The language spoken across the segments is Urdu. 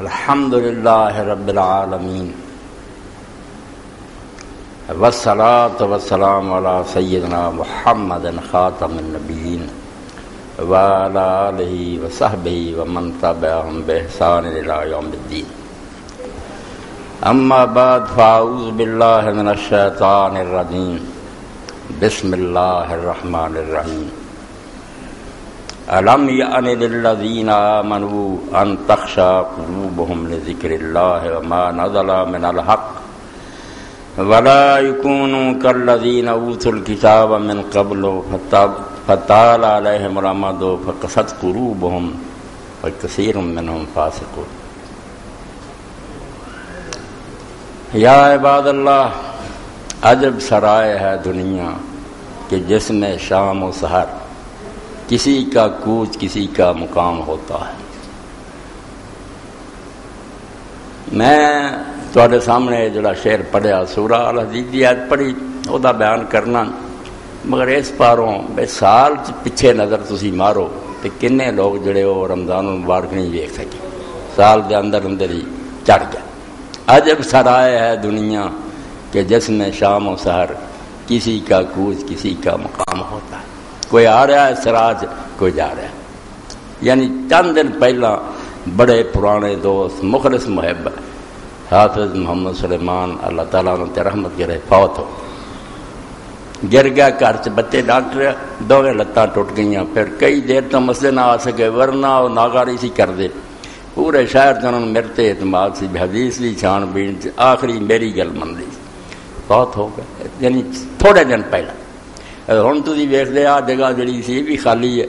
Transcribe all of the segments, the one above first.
الحمد للہ رب العالمین والصلاة والسلام علی سیدنا محمد خاتم النبیین وعلی آلہ وصحبہ ومن تبعہم بإحسان الی یوم الدین. اما بعد فاعوذ باللہ من الشیطان الرجیم. بسم اللہ الرحمن الرحیم. الم یأن للذین آمنوا ان تخشع قلوبهم لذکر اللہ وما نزل من الحق ولا يكونوا كالذين اوتوا الكتاب من قبل فطال عليهم الامد فقست قلوبهم وكثير منهم فاسقون. یا عباد اللہ، عجب سرائے ہے دنیا کہ جس میں شام و سحر کسی کا کوچ کسی کا مقام ہوتا ہے. میں تواڈے سامنے جڑا شعر پڑھیا سورہ الحدید دی آیت پڑھی او دا بیان کرنا، مگر اس پاروں بے سال پچھے نظر تسی مارو تے کنے لوگ جڑے وہ رمضان المبارک نہیں ویکھ سکے، سال دے اندر اندر ہی چڑھ گئے. عجب سرائے ہے دنیا کہ جس میں شام و سحر کسی کا کوچ کسی کا مقام ہوتا ہے. کوئی آ رہا ہے سراج، کوئی جا رہا ہے. یعنی چند دن پہلا بڑے پرانے دوست مخلص محب حافظ محمد سلیمان اللہ تعالیٰ نے رحمت کرے فوت ہو گر گیا. گھر چ بچے ڈاکٹر دوویں لتاں ٹوٹ گئیاں. پھر کئی دیر تو مسئلے نہ آ سکے، ورنہ وہ ناگاری سی کر دے. پورے شہر چ انہوں نے میرے تے اعتماد سی، حدیث بھی چھان بین، آخری میری گل من لی. فوت ہو گئے یعنی تھوڑے دن پہلا. ہوں تھی ویکھدے آ جگہ جڑی سی بھی خالی ہے.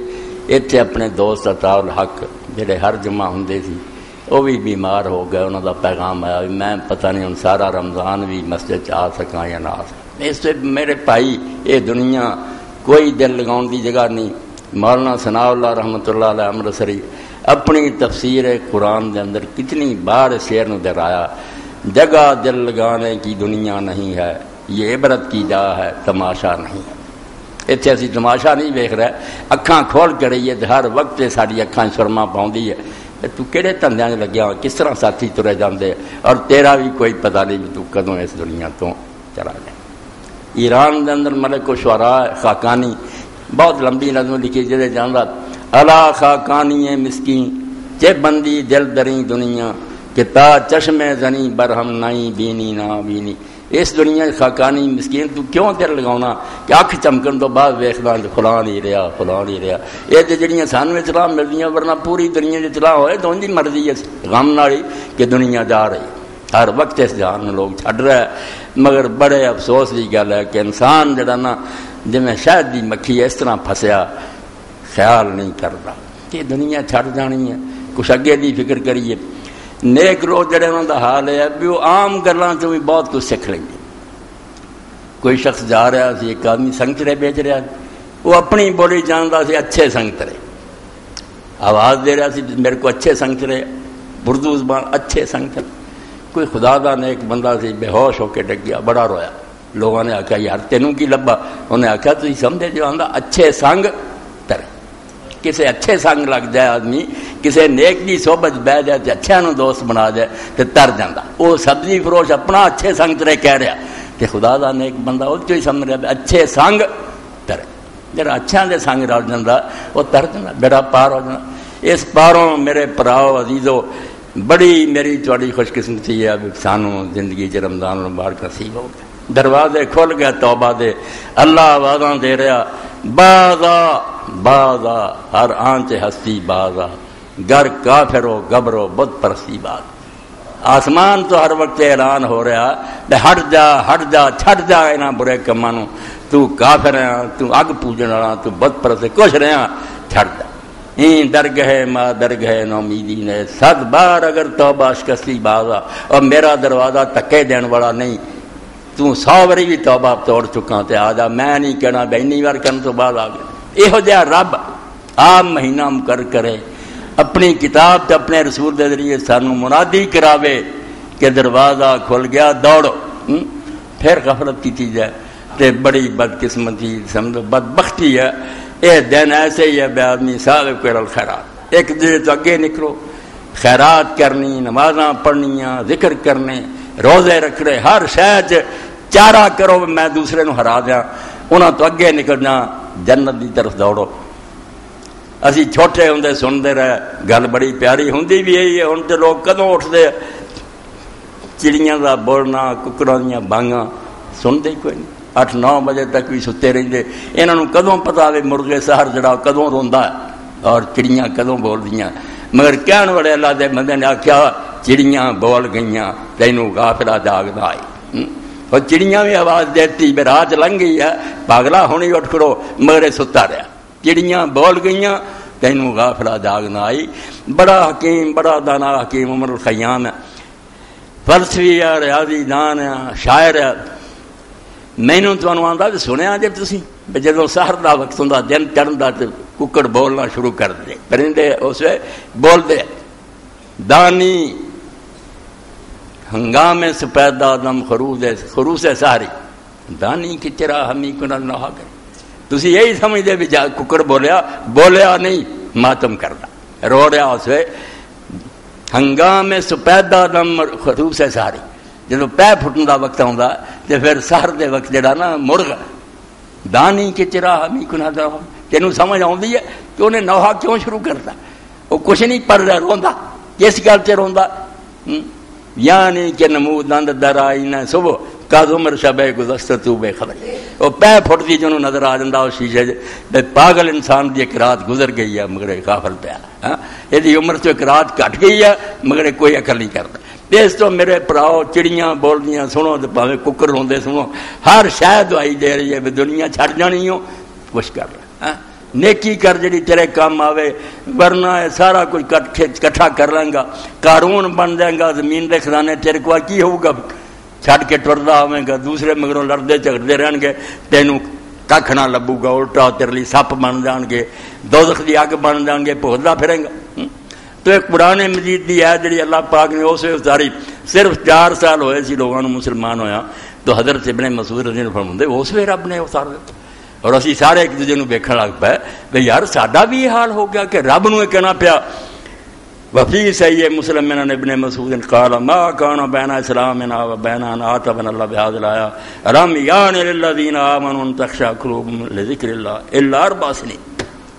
اتنے اپنے دوست عطا الحق جڑے ہر جمعہ ہوندے سی وہ بھی بیمار ہو گئے. انہوں دا پیغام آیا میں پتہ نہیں ہوں سارا رمضان بھی مسجد آ سکاں یا نہ آ سکاں. اس سے میرے بھائی یہ دنیا کوئی دل لگاؤن دی جگہ نہیں. مولانا ثناء اللہ رحمۃ اللہ علیہ امرتسری اپنی تفسیر قرآن دے اندر کتنی بار شعر نو دہرایا، جگہ دل لگانے کی دنیا نہیں ہے، یہ عبرت کی جا ہے تماشا نہیں ہے. اتنے اسی تماشا نہیں ویکھ رہے، اکھاں کھول کے رہی ہے ہر وقت ساری اکھاں سرما پاؤندی ہے. تو کہڑے دھندیاں لگیا ہوا، کس طرح ساتھی ترے جاندے، اور تیرا بھی کوئی پتہ نہیں تو کدوں اس دنیا تو چلا جائے. ایران دے اندر ملک و شعراء خاقانی بہت لمبی نظم لکھی جہے جاندا الا خاقانی مسکین چے بندی دل دری دنیا کہ تا چشم زنی برہم نہیں بینی نہ بینی. اس دنیا خاقانی مسکین تو کیوں دل لگاؤنا کہ اکھ چمکن تو بعد ویکھدا فلاں نہیں رہا فلاں نہیں رہا. یہ تے جڑیاں سانویں اطلاع ملدیاں، ورنہ پوری دنیا دی اطلاع ہوئے تو ان دی مرضی ہے غم نالی کہ دنیا جا رہی. ہر وقت اس جہان میں لوگ چھڈ رہے. مگر بڑے افسوس کی گل ہے کہ انسان جڑا نا جویں شہد دی مکھی اس طرح پھسیا خیال نہیں کرتا کہ دنیا چھڈ جانی ہے. کچھ اگے دی فکر کریے. نیک لوگ جڑے انہوں دا حال ہے بھی وہ عام گلاں چوں بھی بہت کچھ سیکھ لیں گے. کوئی شخص جا رہا سی، ایک آدمی سنگترے بیچ رہا، وہ اپنی بولی جانتا سی اچھے سنگترے، آواز دے رہا سی میرے کو اچھے سنگترے، اردو زبان اچھے سنگترے. کوئی خدا دا نیک بندہ سی بے ہوش ہو کے ڈگ گیا، بڑا رویا. لوگوں نے آخیا یار تینوں کی لبا؟ انہیں آخیا تھی سمجھے جو آندا اچھے سنگ ترے. کسے اچھے سنگ لگ جائے آدمی، کسے نیک دی صحبت بہ جائے تے اچھا نو دوست بنا جائے تے تر جاندا. وہ سبزی فروش اپنا اچھے سنگ ترے کہہ رہا تے خدا دا نیک بندہ وہ چوں ہی سمجھ رہا اچھے سنگ ترے. جڑا اچھا دے سنگ رل جاندا وہ تر جاندا، بیڑا پار ہو جانا. اس پاروں میرے پراؤ عزیزو بڑی میری تھوڑی خوش قسمتی ہے سانو زندگی چ رمضان المبارک نصیب ہو گیا. دروازے کھل گئے توبہ دے، اللہ آوازاں دے رہا بازا بازا ہر آنچ ہستی بازا گر کافر ہو گبرو بت پرستی باز. آسمان تو ہر وقت اعلان ہو رہا ہٹ جا ہٹ جا چھٹ جا انہاں برے کماں نوں. تو کافر ہے، تو اگ پوجن والا، تو بت پرست کچھ رہا چھٹ جا. درگہ ما درگہ نومیدی نے 100 بار اگر توبہ شکستی بازا، اور میرا دروازہ تکے دین والا نہیں. تو 100 باری بھی توبہ توڑ چکا تے آ جا. میں نہیں کہنا بھائی انی بار کرنے تو بعد آ گیا. یہو جہا رب آپ مہینہ مقرر کرے، اپنی کتاب تے اپنے رسول دے ذریعے سانو منادی کراوے کہ دروازہ کھل گیا دوڑو. پھر غفلت کی جائے تے بڑی بدقسمتی سمجھو بدبختی ہے. یہ دن ایسے ہی ہے بے آدمی صاحب کو الخیرات. ایک دن تو اگے نکلو خیرات کرنی، نمازاں پڑھنیاں، ذکر کرنے، روزے رکھنے، ہر شے چارہ کرو میں دوسرے نو ہرا دیاں، انہاں تو اگے نکلنا، جنت دی طرف دوڑو۔ اسی چھوٹے ہوندے سنتے رہے، گل بڑی پیاری ہوندی بھی یہی ہے۔ ہن تے لوگ کدوں اٹھتے، چڑیاں دا بولنا، ککڑاں دیاں بانگاں سنتے ہی کوئی نہیں، 8-9 بجے تک بھی ستے رہندے۔ انہاں نوں کدوں پتا وے مرغے سحر جڑا کدوں روندا ہے اور چڑیاں کدوں بولدیاں؟ مگر کہن والے اللہ دے بندے نے آکھیا چڑیاں بول گئیاں تینوں غافلا جاگ نہ آئی۔ اور چڑیاں بھی آواز دیتی بے رات لنگ گئی ہے، پاگلا ہونی اٹھ کھڑو، مگر ستا رہا۔ چڑیاں بول گئیاں تینوں غافلا جاگ نہ آئی۔ بڑا حکیم، بڑا دانا حکیم عمر الخیام ہے، فلسفی ہے، ریاضی دان ہے، شاعر ہے۔ مینوں تانوں آندا تے سنیا جے تسی جدوں سحر دا وقت ہوندا، دن چڑھدا تے ککڑ بولنا شروع کر دے، پرندے اس وے بول دے، دانی ہنگام سپیدہ دم خروس سحری دانی کی چرا ہمی کنل نہ کر۔ تسی یہی سمجھدے بھی جا ککڑ بولیا نہیں، ماتم کردا، رو رہا اس وے ہنگام سپیدہ دم خروس سحری۔ جدوں پے پھٹن دا وقت آوندا تے پھر سحر دے وقت جڑا نا مرغ دانی کی چرا ہمی کنل نہ، تینوں سمجھ آؤندی ہے کہ انہیں نوحہ کیوں شروع کرتا؟ وہ کچھ نہیں پڑھ رہا، روندا کس گل تے روندا؟ یعنی کہ نمودند در آئینہ صبح کاز عمر شب گزشتہ تو بے خبر۔ وہ پے پھٹتی جنہوں نظر آ جاندہ اس شیشے بے پاگل انسان دی ایک رات گزر گئی ہے مگر غافل پیا، یہ عمر تو ایک رات کٹ گئی ہے مگر کوئی عقل نہیں کرتا۔ اس تو میرے پراؤ چڑیاں بولدیاں سنو تے پاویں ککڑ روندے سنو، ہر شے دعائی دے رہی ہے بھی دنیا چھڑ جانی ہو، کچھ کر رہا نیکی کر جڑی تیرے کام آوے، ورنہ سارا کچھ کٹھا کر لیں گا، قارون بن جائے گا، زمین دے خزانے تیرے کو کی ہوگا؟ چھڑ کے ٹردا ہوئے گا، دوسرے مگروں لڑتے جھگڑتے رہن گے، تینوں کھ نہ لبو گا، الٹا تیرے لیے سپ بن جان گے، دوزخ دی اگ بن جان گے، بھوجدا پھریں گا۔ تو ایک قرآن مجید دی ہے جڑی اللہ پاک نے اس اتاری، صرف 4 سال ہوئے سی لوگوں مسلمان ہویا، تو حضرت ابن مسعود رضی اللہ عنہ فرماندے اس وی رب نے اتار دتا، اور اسی سارے ایک دوسرے نوں ویکھن لگ پے بھئی یار ساڈا بھی یہ حال ہو گیا کہ رب نوں کہنا پیا۔ وفی صحیح مسلم من ابن مسعود قال ما كان بين اسلامنا وبين ان عاتبنا الله بهذا الايه رميان للذين امنوا ان تخشى قلوبهم لذكر الله الا 4 سنين۔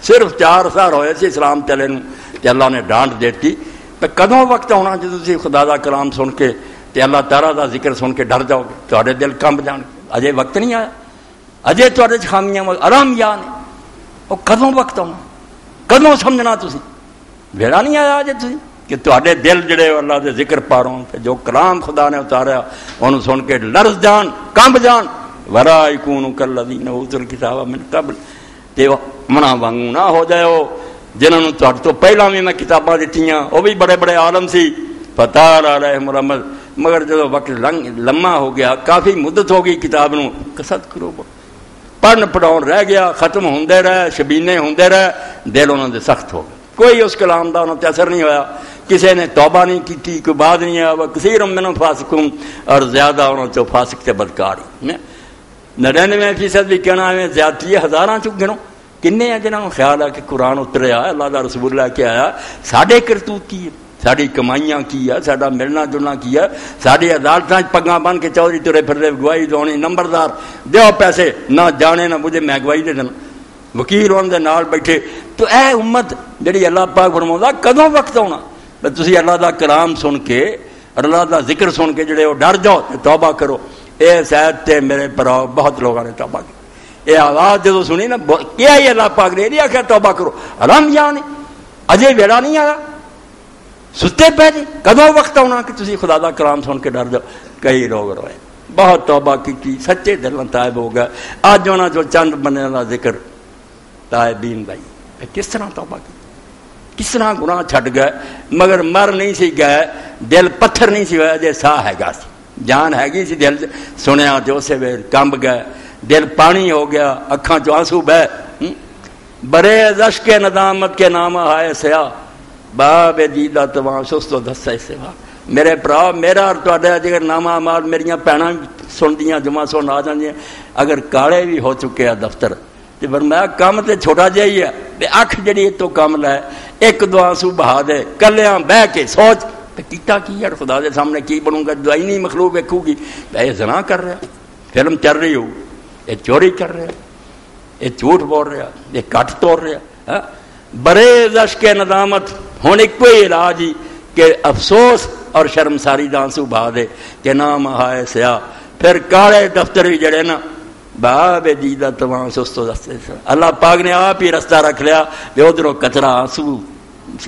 صرف 4 سال ہوئے سی اسلام چلے نوں تے اللہ نے ڈانٹ دیتی تے کدوں وقت آنا جدوں تسی خدا دا کلام سن کے تے اللہ تعالیٰ دا ذکر سن کے ڈر جاؤ گے، تہاڈے دل کمب جان گے۔ اجے وقت نہیں آیا، اجے تہاڈے چ خامیاں آرام یا نے، او کدوں وقت آنا، کدوں سمجھنا تسی؟ ویڑا نہیں آیا اجے تسی کہ تہاڈے دل جڑے اللہ دے ذکر پاروں تے جو کلام خدا نے اتاریا اونوں سن کے لرز جان، کمب جان۔ ولا یکونوا کالذین اوتوا الکتاب من قبل، تے منا وانگو نہ ہو جاؤ جنہوں نے تہاڈے تو پہلا بھی میں کتاباں دتیاں، وہ بھی بڑے بڑے عالم سی، فطال علیہم الامد، مگر جدو وقت لمحہ ہو گیا، کافی مدت ہو گئی کتاب نو، قصد کرو پڑھن پڑھاؤن رہ گیا، ختم ہوندے رہے، شبینے ہوندے رہے، دل انہوں دے سخت ہو گئے، کوئی اس کلام دا انہوں تے اثر نہیں ہویا، کسی نے توبہ نہیں کی، کوئی بات نہیں آیا، وہ کثیر منہم فاسقون، اور زیادہ انہوں تو فاسق تے بدکاری 99% بھی کہنا ہے زیادتی ہے، ہزاراں چک گنو کنے ہیں جنہوں خیال ہے کہ قرآن اتریا، اللہ دا رسول اللہ کے آیا، ساڈے کرتوت کی ہے، ساری کمائیاں کی ہے، ساڈا ملنا جلنا کی ہے، ساری عدالتاں پگاں بن کے چودھری ترے پھردے گواہی دونی، نمبردار دیو پیسے نہ جانے نہ مجھے میں گواہی دے دینا، وکیل ان دے نال بیٹھے۔ تو اے امت جڑی اللہ پاک فرماوندا کدوں وقت آنا تسی اللہ دا کلام سن کے اور اللہ دا ذکر سن کے جڑے وہ ڈر جاؤ توبہ کرو۔ اے شاید تے میرے پراؤ بہت لوگوں نے توبہ کی، یہ آواز جدو سنی نا کیا ہی اللہ پاک نے نہیں آخیا توبہ کرو، آرام جانے اجے ویڑا نہیں آیا، ستے پہ جی کدوں وقت آنا کہ تسی خدا دا کلام سن کے ڈر جاؤ۔ کئی لوگ روئے، بہت توبہ کی، سچے دل تائب ہو گئے۔ اج ہونا جو چند بندے دا ذکر تائبین بھائی کس طرح توبہ کی، کس طرح گناہ چھٹ گئے، مگر مر نہیں سی گئے، دل پتھر نہیں سی ہویا، جے ساہ ہے گا سی، جان ہے گی سی، دل سنیا جو سے ویر کمب گئے، دل پانی ہو گیا، اکھاں چ آنسو بہ، برے اشک ندامت کے نام آئے سیاہ، باب دیدہ تواں سست و دسے سوا۔ میرے برا میرا اور تہاڈا جگر نامہ مال میریاں بھیناں سندیاں جمعہ سن آ جاندیاں، اگر کالے بھی ہو چکے ہیں دفتر تے فرمایا کام تے چھوٹا جہا ہی ہے اکھ جڑی تو کم لے ایک دو آنسو بہا دے کلیاں بہ کے سوچ کیتا کی یار خدا دے سامنے کی بنوں گا دعائی نہیں مخلوق ویکھو گی یہ زنا کر رہا فلم چل رہی ہو یہ چوری کر رہا یہ جھوٹ بول رہا یہ کٹ توڑ رہا برے اشک ندامت ہوں ایک ہی علاج ہی کہ افسوس اور شرمساری دا آنسو بہا دے کہ نام ہائے سیاہ پھر کالے دفتر بھی جڑے نا باب دیدہ تمام سستو دستے اللہ پاک نے آپ ہی رستہ رکھ لیا کہ ادھروں کچرا آنسو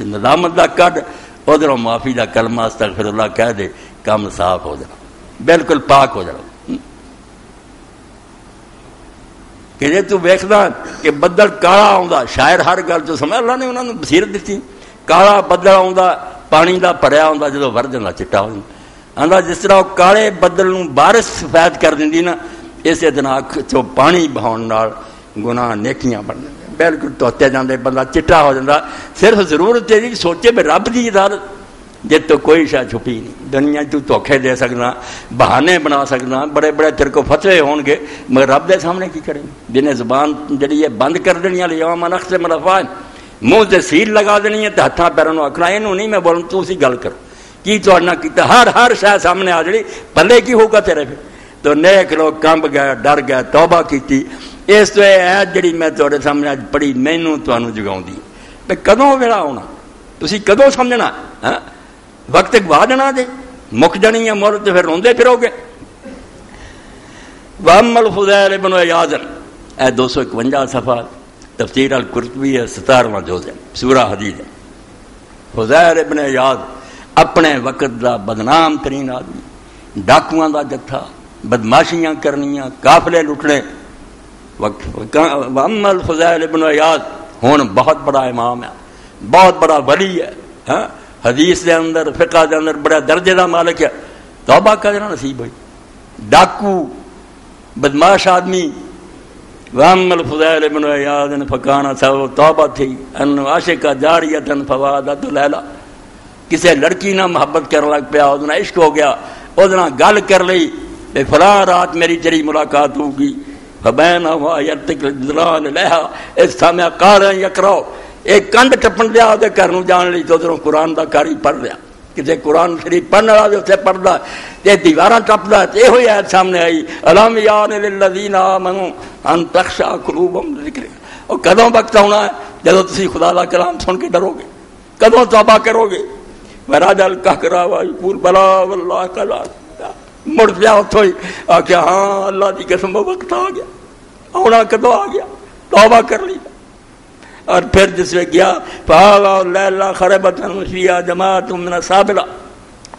ندامت دا کڈ ادھروں معافی دا کلمہ استغفر اللہ کہہ دے کام صاف ہو جانا بالکل پاک ہو جانا کہ جے تو ویکھدا کہ بدل کالا آوندا شاعر ہر گل جو سمجھ اللہ نے انہاں نوں بصیرت دتی کالا بدل آوندا پانی دا بھریا ہوندا جدوں ور جاندا چٹا ہو جاندا جس طرح کالے بدل نوں بارش سفید کر دیندی نا اسی طرح اکھ چوں پانی بہاؤن نال گناہ نیکیاں بن جاندے بالکل دھوتے جاندے بندہ چٹا ہو جاندا صرف ضرورت ہے کہ سوچے بھی رب دی عدالت جے تو کوئی شاید چھپی نہیں دنیا تو دھوکھے دے سکنا بہانے بنا سکنا بڑے بڑے تیرے کو فتوے ہون گے مگر رب دے سامنے کی کریں جنہیں زبان جڑی ہے بند کر دینی ہے یوم نختم الافواه منہ تے سیل لگا دینی ہے تے ہتھاں پیراں نوں آکھنا اینوں نہیں میں بولوں تو اسی گل کر کی تہاڈا کیتا ہر شے سامنے آ جڑی پلے کی ہوگا تیرے پھر تو نیک لوگ کمب گئے ڈر گئے توبہ کیتی اس تو ہے جڑی میں تہاڈے سامنے اج پڑھی مینوں تانوں جگاؤندی تے کدوں ویلا ہونا تسی کدوں سمجھنا ہاں وقت گوا دینا دے مک جانی ہے مول تے پھر روندے پھرو گے واما الفضیل ابن عیاض اے 251 صفحہ تفسیر القرطبی ہے 17واں جز ہے سورہ حدید ہے فضیل ابن عیاض اپنے وقت دا بدنام ترین آدمی ڈاکواں دا جتھا بدماشیاں کرنیاں قافلے لٹنے واما الفضیل ابن عیاض ہن بہت بڑا امام ہے بہت بڑا ولی ہے ہاں حدیث دے اندر فقہ دے اندر بڑا درجے دا مالک ہے توبہ کرنا نصیب ہوئی ڈاکو بدماش آدمی واما الفضیل ابن عیاض فکان سو توبہ تھی ان عاشق جاریۃ فوادت لیلا کسی لڑکی نہ محبت کرنے لگ پیا اس نے عشق ہو گیا اس نے گل کر لی بے فلاں رات میری تیری ملاقات ہوگی فبینہما یرتقی الظلال لہا اس سامع قارئ یقرأ ایک کنڈ ٹپن دیا وہ گھر جان لی تو ادھروں قرآن کا کاری پڑھ رہا کسی قرآن شریف پڑھنے والا اسے پڑھتا یہ دیواراں ٹپتا یہ ہوئی آیت سامنے آئی الم یان للذین آمنوا ان تخشع قلوبہم لذکر اور کدوں وقت آنا ہے جدو تسی خدا کا کلام سن کے ڈرو گے کدوں توبہ کرو گے وراجا القہقرا ویقول بلا واللہ کلا مڑ پیا اتوں ہی آخیا ہاں اللہ کی قسم وقت آ گیا آنا کدوں آ گیا توبہ کر لی اور پھر جس میں گیا لیلا خربت فیہا جماعت من السابلہ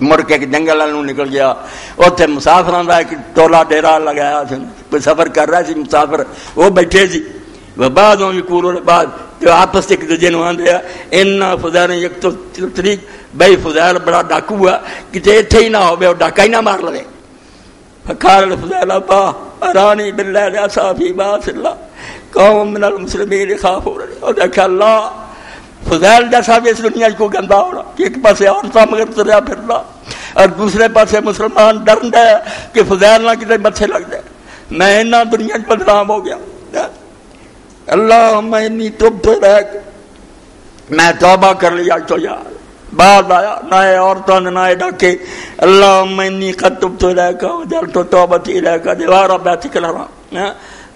مڑ کے جنگل والوں نکل گیا اتنے مسافراں دا ایک ٹولا ڈیرا لگایا کوئی سفر کر رہا سی مسافر وہ بیٹھے سی بعدوں یقولون بعد جو آپس ایک دوجے نوں آندے ان فضیل یکتب طریق بھائی فضیل بڑا ڈاکو ہے کتے اتنے ہی نہ ہوے وہ ڈاکا ہی نہ مار لے فقال الفضیل ابا ارانی باللیل عصا فی باس اللہ قوم من المسلمین خافون اور دیکھا اللہ فضیل جیسا بھی اس دنیا کو گندا ہونا کہ ایک پاسے عورتاں مگر تریا پھرنا اور دوسرے پاسے مسلمان ڈرن دے کہ فضیل نہ کتے مچھے لگ جائے میں انہاں دنیا بدنام ہو گیا اللہم انی تبت الیک میں توبہ کر لیا تو یار بعد آیا نہ عورتوں نے نہ ڈاکے اللہم انی قد تبت الیک وجعلت توبتی الیک جوار بیتک الحرام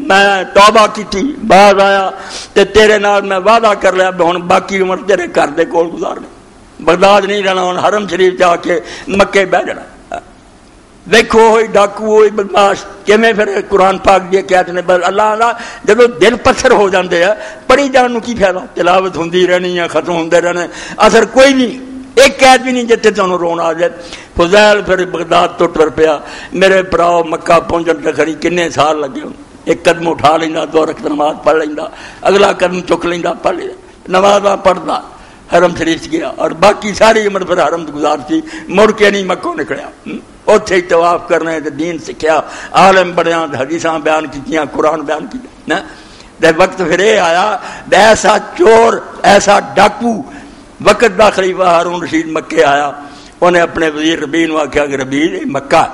میں توبہ کی تھی بعد آیا تے تیرے نال میں وعدہ کر لیا ہن باقی عمر تیرے گھر دے کول گزارنے بغداد نہیں رہنا ہن حرم شریف جا کے مکے بیٹھ جانا دیکھو ہوئی ڈاکو ہوئی بدماش کیویں پھر قرآن پاک دی کہتے ہیں اللہ اللہ جدو دل پتھر ہو جاندے ہیں پڑھی جان نو کی فائدہ تلاوت ہوندی رہنی ہے ختم ہوندے رہنے اثر کوئی نہیں ایک قید بھی نہیں جتے تانوں رون آ جائے فضیل پھر بغداد تو ٹر پیا میرے پراؤ مکہ پہنچن تے کھڑی کنے سال لگے ایک قدم اٹھا لینا دو رکعت نماز پڑھ لینا اگلا قدم چک لینا پڑھ لینا نمازاں پڑھدا حرم شریف گیا اور باقی ساری عمر پھر حرم گزارتی مڑ کے نہیں مکوں نکلیا اوتھے طواف کرنے تے دین سکھیا عالم بڑیاں حدیثاں بیان کیتیاں قرآن بیان کیتا تے وقت پھر یہ آیا ایسا چور ایسا ڈاکو وقت دا خلیفہ ہارون رشید مکے آیا انہیں اپنے وزیر ربیع نو آکھیا کہ ربیع مکہ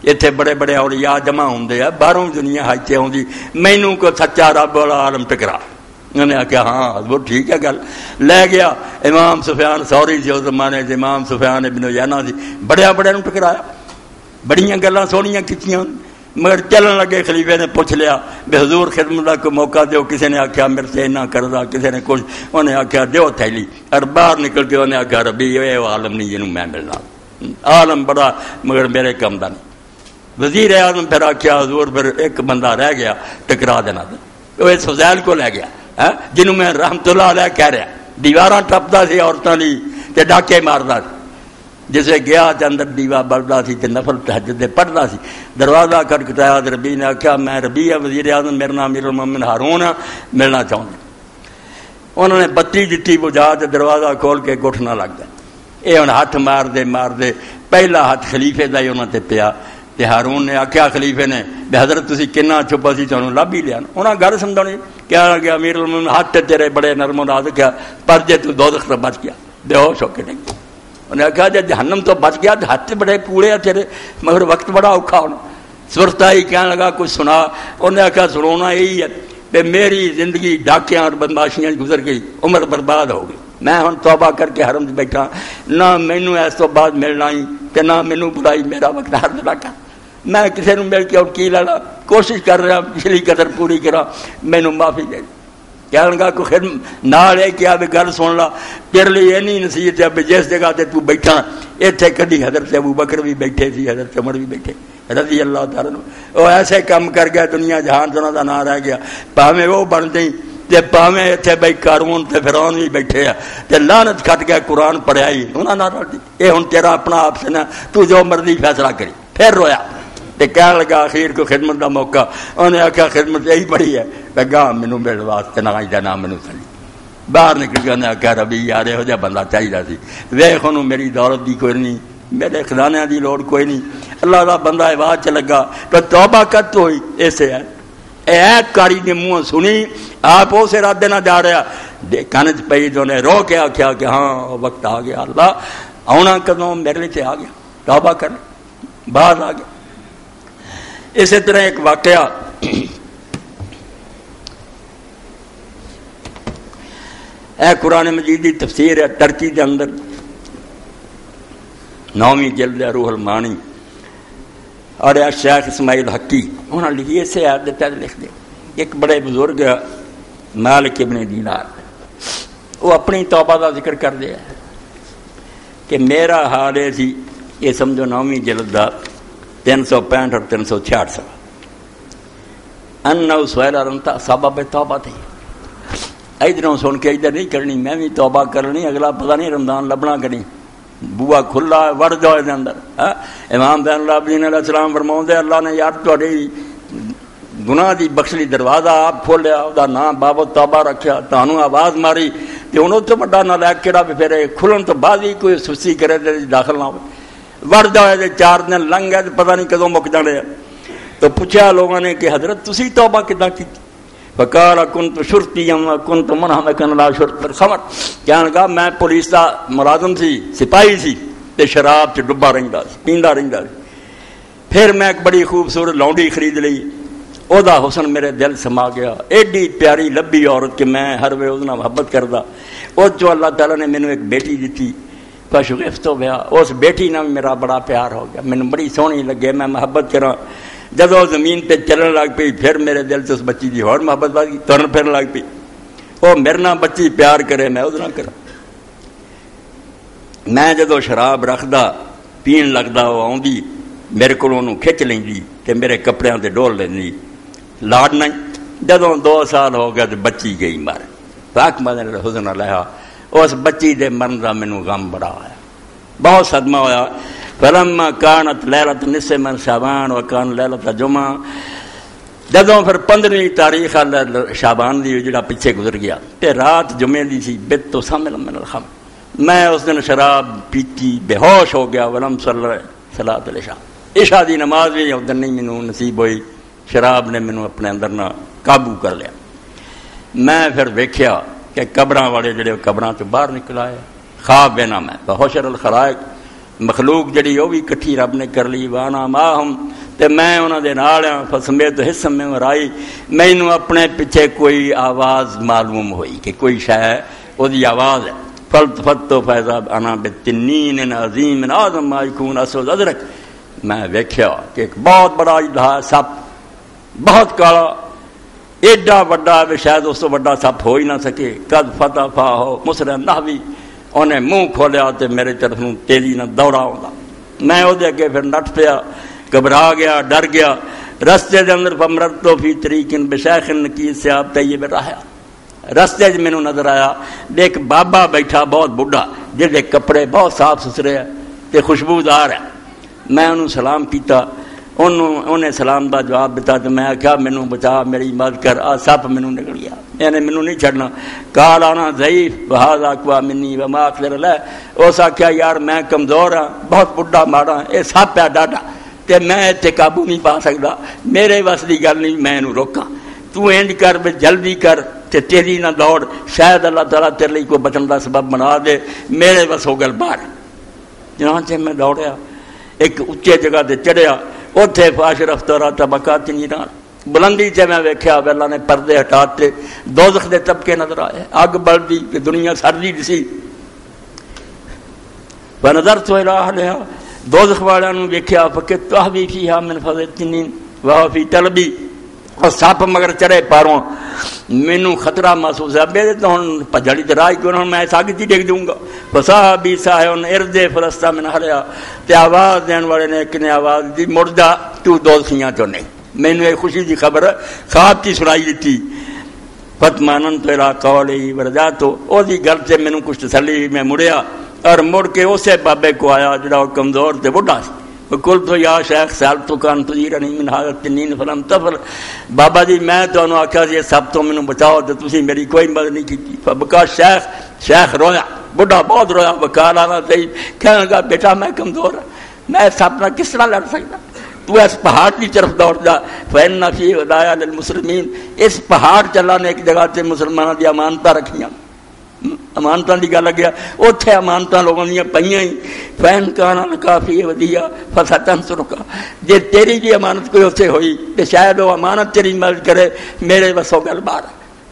اتنے بڑے بڑے اولیاء جمع ہوندے ہیں باہروں دنیا حج تے آوندی مینوں کو سچا رب والا عالم ٹکرا انہوں نے آخیا ہاں وہ ٹھیک ہے گل. لے گیا. امام سفیان ثوری سی اس زمانے سے، امام سفیان ابن عیینہ سی، بڑے بڑے ٹکرایا، بڑیاں گلاں سونیاں کیتیاں، مگر چلن لگے خلیفے نے پوچھ لیا بے حضور خدمت کا کوئی موقع دیو. کسی نے آخیا میرے سے نہ کردا، کسی نے کچھ، انہیں آخیا دیو تھیلی. اور باہر نکل کے انہیں آخیا ربی یہ عالم نہیں جنوں میں ملنا، عالم بڑا مگر میرے کم دا نہیں. وزیر اعظم پھر آخیا حضور پھر ایک بندہ رہ گیا ٹکرا دینا، وہ اس فضیل کو لے گیا جنہوں میں رحمت اللہ علیہ کہہ رہا، دیواراں ٹپدا سی عورتاں دی تے ڈاکے ماردا سی. جسے گیا تے اندر دیوا بلدا سی تے نفل تہجد پڑھدا سی. دروازہ کھٹکھٹایا تے ربی نے آخیا میں ربی ہے وزیر اعظم، میرا نام امیر المومنین ہارون ہے، ملنا چاہوں. انہوں نے بتی دتی بجھا تے دروازہ کھول کے گھٹنا لگ گیا. یہ ہن ہاتھ مار دے پہلا ہاتھ خلیفے دا ہی انہاں تے پیا. تے ہارون نے آخیا خلیفے نے بے حضرت تسی کنا چھپا سی تانوں لب ہی لیا. انہاں گل سمجھانی کہہ لگا امیر المومنین ہاتھ تیرے بڑے نرم و نازک ہے، پر جے تو دوزخ تو بچ گیا بے ہوش ہو کے نہیں. انہیں آخیا جی جہنم تو بچ گیا تو ہاتھ بڑے پوڑے ہیں تیرے، مگر وقت بڑا اوکھا ہونا. سرتا ہی کہنے لگا کچھ سنا. انہیں آخیا سنونا یہی ہے کہ میری زندگی ڈاکیاں اور بدماشیاں گزر گئی، عمر برباد ہو گئی. میں ہن توبہ کر کے حرم بیٹھا، نہ مینو اس تو بعد ملنا ہی تے نہ مینو بلائی، میرا وقت ہر دلا کر میں کسی نے مل کے اور کی لینا کوشش کر رہا پچھلی قدر پوری کرا، مینو معافی دے. کہنے لگا کوئی خدمت نال ہے کیا بھی گل سن لا، تیرے لیے یہ نہیں نصیحت ہے جس جگہ تے تو بیٹھا اتنے کدی حضرت ابو بکر بھی بیٹھے سی، حضرت عمر بھی بیٹھے رضی اللہ تعالیٰ عنہ. وہ ایسے کام کر گیا دنیا جہان سے انہوں کا نام رہ گیا. پاویں وہ بن گئی تے پاویں اتنے بھائی قارون تے فرعون بھی بیٹھے آ تے لعنت کھٹ گیا. قرآن پڑھیا ہی انہوں نے یہ ہن تیرا اپنا آپ سے نا تو جو مرضی فیصلہ کری. پھر رویا تے کہنے لگا اخیر کو خدمت کا موقع. انہیں آخیا خدمت یہی بڑی ہے گاہ مینو مل واسطے نہ دا نام مینو چلی. باہر نکل کے انہیں آخیا ربی یار یہو جہا بندہ چاہیے سی، ویخ انہوں میری دولت دی کوئی نہیں، میرے خزانے دی لوڑ کوئی نہیں، اللہ دا بندہ آواز چ لگا تو توبہ کت ہوئی. اسے ہے ایت کاری نے منہ سنی، آپ اس ارادے نہ جا رہا کن چ پی تو انہیں رو کے آخیا کہ ہاں وقت آ گیا، اللہ آنا کدوں میرے لیے آ گیا، توبہ کر باہر آ گیا. اسی طرح ایک واقعہ اے قرآن مجید کی تفسیر ہے ترکی کے اندر 9ویں جلد ہے روح المانی، اور شیخ اسماعیل حقی انہوں نے لکھی اسے آیت دیتا لکھ دے. ایک بڑے بزرگ مالک ابن دینار وہ اپنی توبہ کا ذکر کر دیا کہ میرا حال یہ سی، یہ سمجھو 9ویں جلد کا 365 اور 366 ان سہیلا رنتا سبب توبہ تھی. ادھروں سن کے ادھر نہیں کرنی، میں بھی توبہ کرنی، اگلا پتہ نہیں رمضان لبنا کرنی، بوا کھلا وڑ جاؤ دے اندر. امام زین العابدین علیہ السلام فرماؤں دے اللہ نے یار تھوڑی گناہ دی بخشلی دروازہ آپ کھولیا، وہ نام بابت توبہ رکھیا، تانوں آواز ماری تے انہوں تو بڑا نالائق کہڑا بھی پھر کھلن تو بعد ہی کوئی سستی کرے تے داخل نہ ہو. وڑ جاؤ دے 4 دن لنگ گئے پتہ نہیں کدوں مک جانے. تو پوچھا لوگوں نے کہ حضرت تسی توبہ کداں کیتی؟ فقال كنت شرطيا وكنت منهمكا لا شرط الخمر. کہنے لگا میں پولیس دا ملازم سی، سپاہی سی تے شراب چ ڈبا رہندا سی، پیندا رہندا سی. پھر میں ایک بڑی خوبصورت لونڈی خرید لئی، او دا حسن میرے دل سما گیا، ایڈی پیاری لبی عورت کہ میں ہر وے اس نال محبت کردا. او جو اللہ تعالیٰ نے مینوں ایک بیٹی دتی، فشغفت بها، اس بیٹی نال میرا بڑا پیار ہو گیا، مینوں بڑی سونی لگے، میں محبت کراں. جب وہ زمین پہ چلن لگ پئی پھر میرے دل سے اس بچی کی اور محبت بڑھ گئی، ترن پھرن لگ پئی. وہ میرے نال بچی پیار کرے میں اس نال کرا. میں جدو شراب رکھدا پین لگدا وہ آؤندی میرے کو کھچ لیندی تے میرے کپڑیاں تے ڈول لیندی، لاڈنا. جدوں 2 سال ہو گئے تو بچی گئی مر. پاک مدن حسن علیہ اس بچی دے مرن دا مینوں غم بڑا ہویا، بہت صدمہ ہویا. فلما كانت ليلة نصف من شعبان وكان ليلة جمعہ، جدوں پھر 15ویں تاریخ شعبان دی جڑا پیچھے گزر گیا تے رات جمعے دی سی، بت تو سامل من الخمر، میں اس دن شراب پیتی بے ہوش ہو گیا. ولم صلاۃ العشاء، عشاء دی نماز بھی اس دن نہیں مینوں نصیب ہوئی، شراب نے مینوں اپنے اندر نہ قابو کر لیا. میں پھر ویکھیا کہ قبراں والے جڑے قبراں تو باہر نکل آئے، خواب بینام ہے بحشر الخلائق، مخلوق جڑی وہ بھی کٹھی رب نے کر لی. وانا ماہم تے میں انہاں دے نال ہاں فسمیت حصم میں رائی مینوں اپنے پیچھے کوئی آواز معلوم ہوئی کہ کوئی شے او دی آواز ہے فلتفت فیضا انا بتنین عظیم اعظم ما یکون اسود ادرک میں ویکھیا کہ ایک بہت بڑا اجدہا سپ بہت کالا ایڈا بڑا بھی شاید اس تو بڑا سپ ہو ہی نہ سکے قد فتح فاہو مسرع نحوی انہیں منہ کھولیا تے میرے طرف تیزی نہ دوڑا ہوندا میں او دے اگے پھر نٹ پیا گھبرا گیا ڈر گیا رستے دے اندر فمرتو فی طریق بشیخ نکیس ثیاب طیب رہا رستے چ مینوں نظر آیا ایک بابا بیٹھا بہت بڈھا جہدے کپڑے بہت صاف ستھرے تے خوشبودار ہے میں انہوں سلام کیتا انہیں سلام دا جواب دیتا تو میں کیا مینوں بچا میری مدد کر آ سپ مینوں نکل گیا یعنی مینوں نہیں چھڑنا قال انا ضعیف وہذا اقوى منی وما اقدر علیہ اس آخیا یار میں کمزور ہاں بہت بڈھا ماڑا یہ سپ ہے ڈاڈا تے میں اتنے قابو نہیں پا سکتا میرے وس دی گل نہیں میں انہوں روکاں تو انج کر بھی جلدی کر تے تیری نہ دوڑ شاید اللہ تعالیٰ تیرے لیے کوئی بچن کا سبب بنا دے میرے بس ہو گل باہر چنانچہ میں دوڑیا ایک اچے جگہ تے چڑھیا اتنے فاش رفتہ طبقات نیران بلندی سے میں ویکھیا اللہ نے پردے ہٹاتے دوزخ دے طبقے نظر آئے اگ بلدی کہ دنیا سردی سی ونظرت الى اہلہا دوزخ والوں ویکھیا فکت تہوی فیہا من فضل التنین وہو فی طلبی اور سپ مگر چڑھے پاروں مینوں خطرہ محسوس ہے بے تو ہوں پجڑی درائی کیوں میں ساگ جی ڈگ دوں گا فصحابی صاحب ارد فلسطہ من ہریا تے آواز دین والے نے ایک نے آواز دی مردہ تو دوزخیاں تو نہیں مینوں ایک خوشی دی خبر خواب کی سنائی دیتی فتمانن تو الہ قولی ورجاتو او دی گل سے مینوں کچھ تسلی میں مڑیا اور مڑ کے اسے بابے کو آیا جڑا کمزور تے بڑھا سی قلت یا شیخ سألتک ان تجیرنی من هذا التنین فلم تفعل بابا جی میں تانوں آکھیا جی سب تو مینوں بچاؤ تے تسی میری کوئی مدد نہیں کیتی فبکا شیخ رویا بڑھا بہت رویا وکال آنا صحیح کہنے لگا بیٹا میں کمزور ہوں میں سب نہ کس طرح لڑ سکتا تو اس پہاڑ کی طرف دوڑ جا فإن فی ہدایٰ للمسلمین اس پہاڑ چلا نے ایک جگہ تے مسلمانوں دی امانتاں رکھیاں امانتاں دی گل گیا اوتھے امانتاں لوگوں دیاں پئیاں ہی فین کان کافی ودیا فستنصرک جے تیری بھی امانت کوئی اوتھے ہوئی تے شاید وہ امانت تیری مدد کرے میرے وسوں گل بار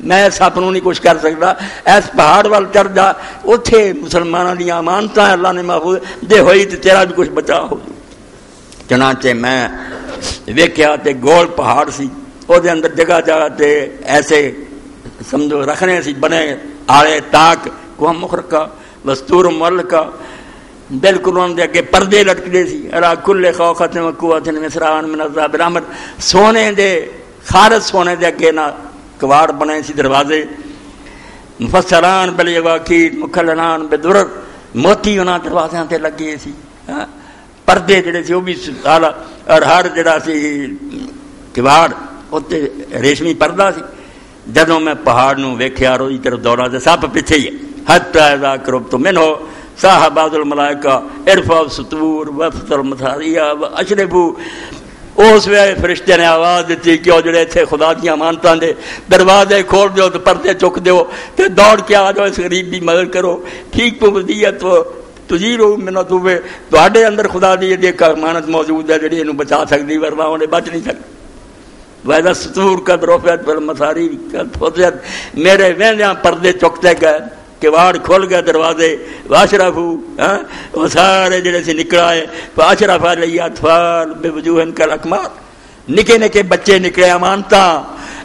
میں سپ نوں نہیں کچھ کر سکتا اس پہاڑ وال چڑھ جا اوتھے مسلماناں دیاں امانتاں اللہ نے محفوظ جے ہوئی تے تیرا بھی کچھ بچا ہو چنانچہ میں ویکھیا تے گول پہاڑ سی او دے اندر جگہ جگہ تے ایسے سمجھو رکھنے سی بنے آلے تاک کو مخرقہ وستور ملکہ بالکل ان دے اگے پردے لٹکدے سی الا کل خوخت و قوت مصران من عذاب الرحمت سونے دے خالص سونے دے اگے نا کواڑ بنے سی دروازے مفسران بالیواقیت مکھلنان بدرر موتی انہاں دروازیاں تے لگے سی پردے جڑے سی وہ بھی آلہ اور ہر جڑا سی کواڑ اوتے ریشمی پردہ سی جدوں میں پہاڑ نو ویکھیا روئی طرف دوڑا تے سپ پیچھے ہی حتی اذا قربت منہ صاحب بعض الملائکہ ارفعوا السطور وفتحوا المصاریع واشربوا اس ویلے فرشتے نے آواز دیتی کہ وہ جڑے تھے خدا دی امانتاں دے دروازے کھول دیو تے پردے چک دیو تے دوڑ کے آ جاؤ اس غریب دی مدد کرو ٹھیک کو ودیت تجیرو من توبے تواڈے اندر خدا دی ایک امانت موجود ہے جڑی اینوں بچا سکدی ورنہ اونے بچ نہیں سکدی وَإِذَا السُّطُورُ قَدْ رُفِعَتْ وَالْمَصَارِيعُ قَدْ فُتِحَتْ میرے ویندیاں پردے چکتے گئے کواڑ کھل گئے دروازے واشرفوا وہ سارے جڑے سے نکل آئے فاشرف علیہ اطفال بوجوہ کالاقمار نکے نکے بچے نکلے امانتاں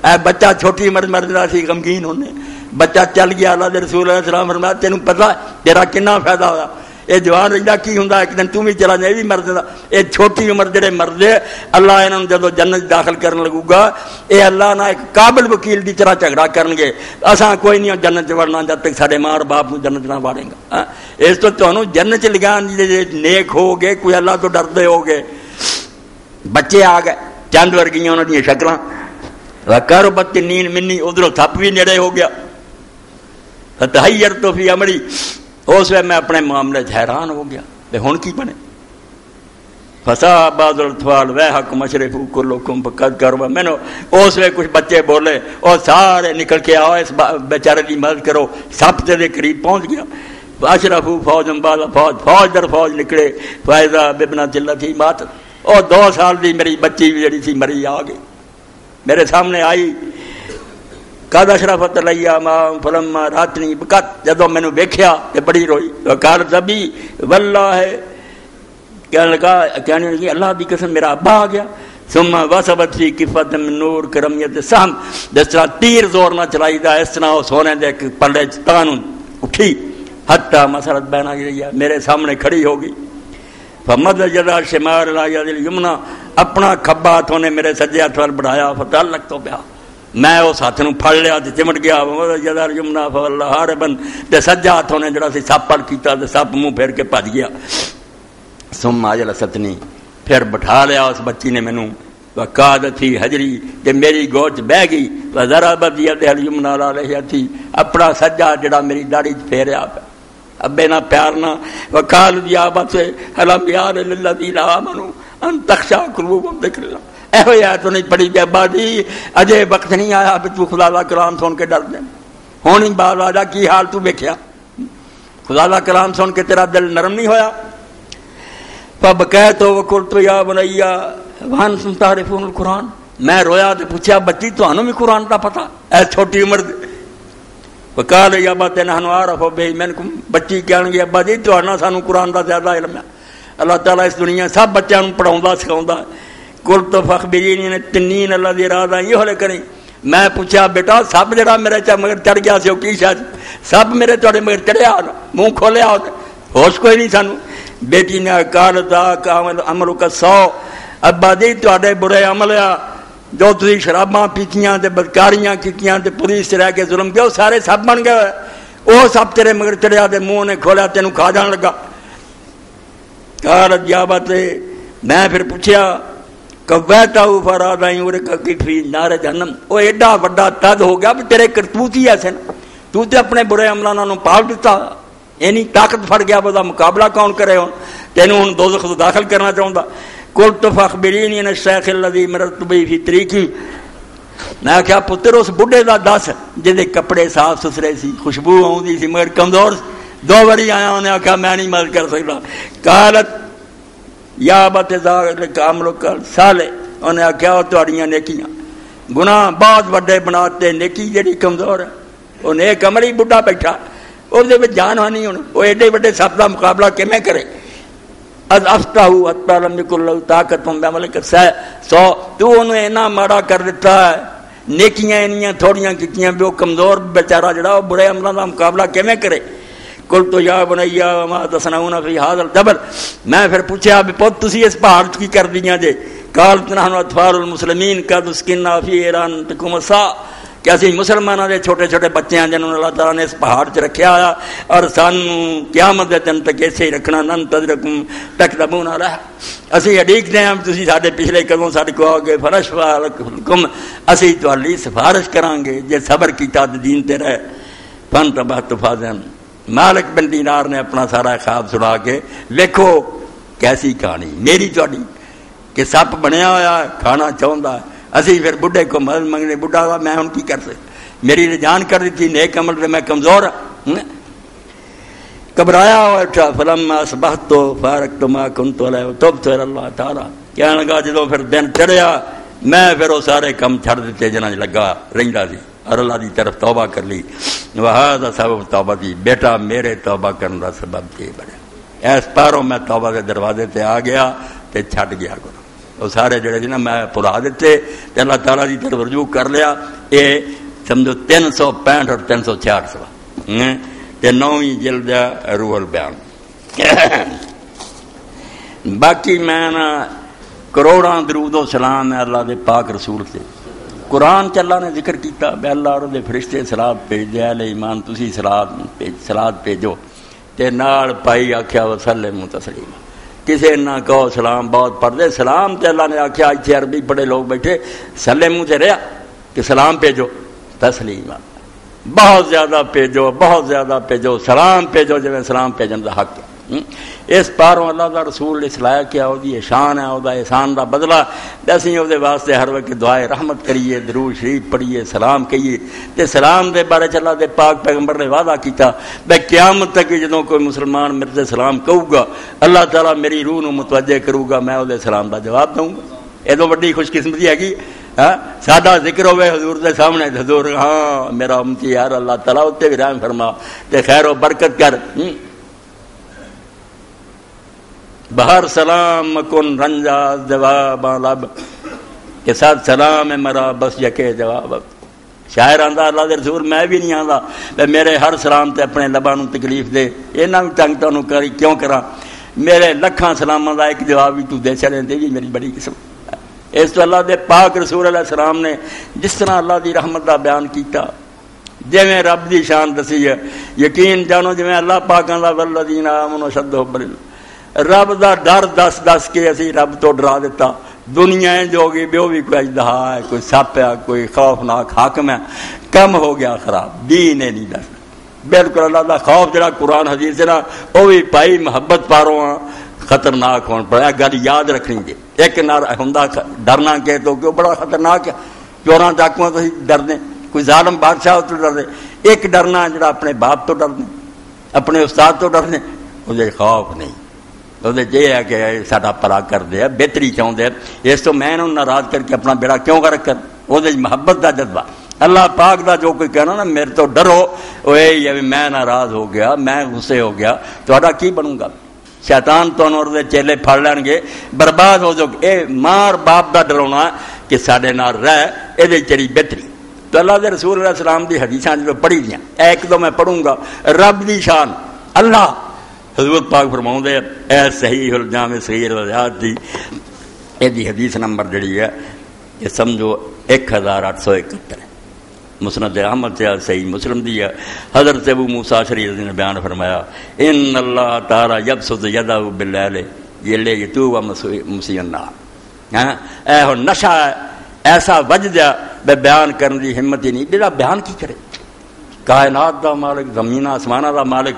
اے بچہ چھوٹی عمر مردا سی غمگین ہونے بچہ چل گیا اللہ دے رسول علیہ السلام فرمایا تینوں پتہ تیرا کنا فائدہ ہوا یہ جوان رہندا کی ہوندا ایک دن تو بھی چلا جائے بھی مر جاندا یہ چھوٹی عمر جڑے مردے اللہ انہاں جدوں جنت داخل کرن لگو گا اے اللہ نہ ایک قابل وکیل دی طرح جھگڑا کرن گے اساں کوئی نہیں جنت وڑنا جب تک ساڈے ماں اور باپ نو جنت نہ واڑے گا اس تو تانوں جنت لگان دے نیک ہو گے کوئی اللہ تو ڈردے ہو گے بچے آ گئے چند ورگیاں انہاں دی شکلاں وقربت النین منی ادھروں تھپ بھی نیڑے ہو گیا فتحیرت فی امری اس وقت میں اپنے معاملے حیران ہو گیا کہ ہن کی بنے فسا بعض الاطفال ویحک مشرفو کلکم فقد کروا مینو اس وقت کچھ بچے بولے اور سارے نکل کے آؤ اس بیچارے کی مدد کرو سب دے قریب پہنچ گیا اشرفو فوج بعد فوج در فوج نکلے فائزہ ببنۃ التی ماتت وہ 2 سال دی میری بچی بھی جڑی سی مری آ گئی میرے سامنے آئی قد اشرفت علیہ ما فلما راتنی بکت جدو مینوں ویکھیا تے بڑی روئی وقال ذبی واللہ کہنے لگی اللہ دی قسم میرا ابا آ گیا ثم وصبت فی کفت من نور کرمیت سہم جس طرح تیر زور نہ چلائی دا اس طرح وہ سونے دے پلڑے تان اٹھی حتی مسرت بین میرے سامنے کھڑی ہوگی فمد جدا شمار لا ید الیمنا اپنا کھبا ہاتھوں نے میرے سجے ہاتھ وال بڑھایا فتعلق تو پیا میں اس ہاتھ نوں پھڑ لیا تے چمٹ گیا فمد جدا الیمنا فواللہ ہاربن تے سجا ہاتھوں نے جڑا سی سپ پڑ کیتا تے سپ منہ پھیر کے بھج گیا ثم اجلستنی پھر بٹھا لیا اس بچی نے مینوں وقعدت فی حجری تے میری گود بہ گئی وضربت ید الیمنا علی لحیتی اپنا سجا جڑا میری داڑھی پھیریا ابے نہ پیار نہ وقال یا بس حلم یار للذین آمنوا ان تخشع قلوبهم ذکر اللہ اے ہویا تو نہیں پڑھی بے ابا جی اجے وقت نہیں آیا کہ تو خدا دا کلام سن کے ڈر دے ہن ہی بعد آجا کی حال تو ویکھیا خدا دا کلام سن کے تیرا دل نرم نہیں ہویا فبکیت وقلت یا بنی وانتم تعرفون القرآن میں رویا تے پوچھا بچی تانوں بھی قرآن دا پتہ اے چھوٹی عمر دے وقال یا ابا نحن اعرف به منکم بچی کہن گی ابا جی تہاڈا سانوں قرآن دا زیادہ علم ہے اللہ تعالیٰ اس دنیا سب بچیاں نوں پڑھاوندا سکھاوندا قلت فاخبرینی التنین الذی اراد یہلکنی میں پوچھا بیٹا سب جڑا میرے چا مگر چڑھ گیا سی او کی شاید سب میرے تواڈے مگر چڑھیا منہ کھولیا ہوش کوئی نہیں سانوں بیٹی نے قال ذاک عمل کا 100 ابا جی تواڈے برے عمل آ جو تھی شراباں پیتیاں تے بدکاریاں کیتیاں تے پولیس رہ کے ظلم کیا سارے سب بن گئے وہ سب تیرے مگر چڑھیا تے منہ نے کھولا تینوں کھا جان لگا قالت یا بات میں پھر پوچھیا کویتاو فرادائیں ورکی فی نار جہنم وہ ایڈا بڑا تد ہو گیا بھی تیرے کرتوت ہی ایسے نا تو تے اپنے برے عملاں نوں پال دیتا اینی طاقت پھڑ گیا بدا مقابلہ کون کرے ہن تینوں ہن دوزخ تو داخل کرنا چاہوندا قلت فاخبرینی ان الشیخ الذی مررت به فی طریقی میں کہا پتر اس بڈھے دا دس جہدے کپڑے صاف ستھرے سی خوشبو آوندی سی مگر کمزور 2 باری آیا انہیں آکھا میں نہیں مدد کر سکتا قالت یا ابت ذالک عملک صالح انہیں آکھا تہاڈیاں نیکیاں گناہ بہت بڑے بناتے نیکی جڑی کمزور ہے وہ نیک عمل ہی بڈھا بیٹھا اس دے وچ جان ہانی ہن وہ ایڈے بڑے سب دا مقابلہ کیویں کرے از افتاہو حتی لم یکن لہو طاقت بعمل کر 100 تو انہوں اینا ماڑا کر دیتا ہے نیکیاں انیاں تھوڑیاں کیتیاں بھی وہ کمزور بیچارہ جڑا وہ برے عملوں دا مقابلہ کیویں کرے قلت یا بنی وما تصنعون فی ھذا الجبل میں پھر پوچھا بھی پوت تسی اس پہاڑ کی کر دیاں جے قالت نحن اطفال المسلمین قد اسکننا فی ایران تکم الساعة کہ اسی مسلمانوں دے چھوٹے چھوٹے بچے ہیں جنہوں نے اللہ تعالیٰ نے اس پہاڑ چ رکھیا آیا اور سانوں قیامت دے دن تک ایسے ہی رکھنا ننتظرکم تکذبون علیہ اسی اڈیکتے ہیں تسی ساڈے پچھلے قدموں ساڈے کو آگے فنشفع لکم اسی تہاڈی سفارش کران گے جے صبر کیتا تے دین تے رہے فانتبہت فاضن مالک بن دینار نے اپنا سارا خواب سنا کے دیکھو کیسی کہانی میری تہاڈی کہ سپ بنیا ہوا ہے کھانا چاہتا ہے اسی پھر بڈھے کو مدد منگنے بڈھا ہوا میں ان کی کر سکتا میری نے جان کر دی تھی نیک عمل سے میں کمزور ہوں گھبرایا ہوا اٹھا فلما اصبحت فارقت ما كنت علیہ وتوبت الى اللہ تعالی کہنے لگا جدو پھر دن چڑھیا میں پھر وہ سارے کم چھڑ دیتے جنہاں لگا رہندا سی اور اللہ دی طرف توبہ کر لی وہذا سبب توبہ دی بیٹا میرے توبہ کرنے کا سبب یہ بنے اس پاروں میں توبہ کے دروازے تے آ گیا تے چھٹ گیا کرو وہ سارے جڑے نا میں پلا دیتے تے اللہ تعالیٰ دی طرف رجوع کر لیا یہ سمجھو 365 اور 366 سوا تے 9ویں جلد روح البیان باقی میں نا کروڑاں درود و سلام ہے اللہ دے پاک رسول سے قرآن چ اللہ نے ذکر کیتا بے اللہ اور دے فرشتے سلاد بھیج دے اہل ایمان تسی سلاد بھیجو تے نال پائی آکھیا وسلم تسلیما کسے نہ کہو سلام بہت پڑھ دے سلام تے اللہ نے آکھیا ایتھے عربی پڑھے لوگ بیٹھے سلم تے رہیا کہ سلام بھیجو تسلیما بہت زیادہ بھیجو سلام بھیجو جو سلام بھیجن دا حق ہے اس پاروں اللہ دا رسول اسلایا کیا وہ احسان ہے، وہ احسان دا بدلہ اسی وہ واسطے ہر وقت دعائے رحمت کریے، درود شریف پڑھیے، سلام کہیے۔ تے سلام دے بارے اللہ دے پاک پیغمبر نے وعدہ کیتا بے قیامت تک جدوں کوئی مسلمان میرے سے سلام کہو گا اللہ تعالیٰ میری روح نو متوجہ کروں گا، میں وہ سلام دا جواب دوں گا۔ ادو وڈی خوش قسمتی ہے گی ساڈا ذکر ہوئے حضور دے سامنے، حضور ہاں میرا امتی یار اللہ تعالیٰ اتنے بھی رحم فرما تے خیر و برکت کر۔ بہر سلام کن رنجا جواب لب کے ساتھ سلام ہے مرا بس یکے جواب۔ شاعر آندا اللہ دے رسول میں بھی نہیں آندا میرے ہر سلام تے اپنے لباں نوں تکلیف دے، انہاں بھی تنگ تانوں کری کیوں کراں، میرے لکھاں سلاماں دا ایک جواب بھی تو دے چھڑے تے بھی میری بڑی قسمت۔ اس تو اللہ دے پاک رسول علیہ السلام نے جس طرح اللہ دی رحمت دا بیان کیتا، جویں رب دی شان دسی ہے، یقین جانو جویں اللہ پاکاں دا والذین آمنوا اشد حبا للہ، رب دا ڈر دس دس کے اسی رب تو ڈرا دیتا۔ دنیا جو گئی بیو بھی کوئی اجدہا ہے، کوئی سپ ہے، کوئی خوفناک حاکم ہے، کم ہو گیا خراب، دین نہیں دسنا۔ بالکل اللہ دا خوف جڑا قرآن حدیث ہے نا وہ بھی پائی محبت پاروں خطرناک ہون پڑا، گل یاد رکھنی جی۔ ایک نار ہوندا ڈرنا کہ تو کیوں بڑا خطرناک ہے، چوراں ڈاکواں تو ڈردے، کوئی ظالم بادشاہ تو ڈردے، ایک ڈرنا جڑا اپنے باپ تو ڈردے، اپنے استاد تو ڈردے، وہ خوف نہیں، وہ یہ ہے کہ ساڈا بھلا کر دے، بہتری چاہتے ہیں، اس تو میں انہوں ناراض کر کے اپنا بیڑا کیوں غرق کر، وہ محبت دا جذبہ۔ اللہ پاک دا جو کوئی کہنا نا میرے تو ڈرو، وہ یہی ہے میں ناراض ہو گیا، میں غصے ہو گیا، تہاڈا کی بنوں گا؟ شیطان تو انہوں چیلے پھڑ لین گے، برباد ہو جاؤ۔ اے مار باپ دا ڈراؤنا کہ ساڈے نال رہ، یہ چڑی بہتری۔ تو اللہ دے رسول علیہ السلام دی حدیثاں جو پڑھی دیاں ایک دو میں پڑھوں گا، رب دی شان اللہ حضور پاک فرماؤں دے اے صحیح الجامع صغیر وضاحت دی یہ حدیث نمبر جڑی ہے یہ سمجھو 1871 ہے، مسند احمد سے صحیح مسلم دی ہے۔ حضرت ابو موسیٰ شریف نے بیان فرمایا ان اللہ تعالی یبسط یدہ باللیل لیتوب مسیء النہار۔ اے ہو نشہ ہے ایسا وجدہ بے بیان کرنے دی ہمت ہی نہیں، جہاں بیان کی کرے، کائنات دا مالک، زمین آسمانہ دا مالک،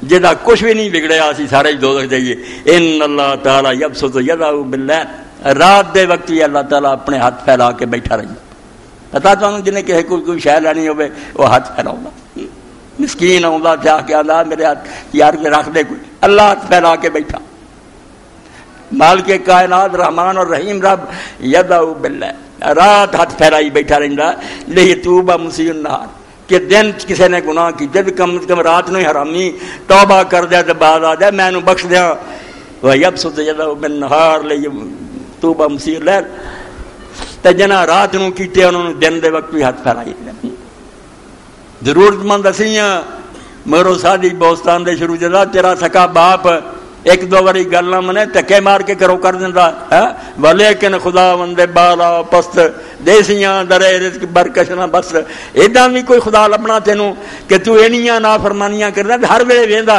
جہاں کچھ بھی نہیں بگڑیا اسی سارے دوزخ جائیے۔ ان اللہ تعالی یبسط یدہ باللیل، رات دے وقت بھی اللہ تعالیٰ اپنے ہاتھ پھیلا کے بیٹھا رہی۔ پتا تو جنہیں کہ کوئی شہ لینی ہوے وہ ہاتھ پھیلاؤں گا، مسکین آؤں گا جا کے آدھا میرے ہاتھ یار کے رکھ دے کوئی، اللہ ہاتھ پھیلا کے بیٹھا۔ مالک کائنات رحمان اور رحیم رب یدہ باللیل، رات ہاتھ پھیلائی بیٹھا رہتا، لیتوب مسیء النہار، کہ دن کسی نے گناہ کی جب کم از کم رات نو حرامی توبہ کر دیا تو بعد آ جائے میں انہوں بخش دیا۔ وَيَبْسُطُ يَدَهُ بِالنَّهَارِ لِيَتُوبَ مُسِيءُ اللَّيْلِ، تے جنا رات نو کیتے انہوں نے دن دے وقت بھی ہاتھ پھیلائی۔ ضرورت مند اسیاں مرو سادی بوستان دے شروع جدا تیرا سکا باپ ایک دو باری گل نہ منے تکے مار کے کرو کر دیندا ہے، ولیکن خدا وندے بالا پست دیسیاں درے رزق برکشنا بس۔ ایڈا بھی کوئی خدا لبنا تینوں کہ تو اینیاں نافرمانیاں کردا ہر ویلے ویندا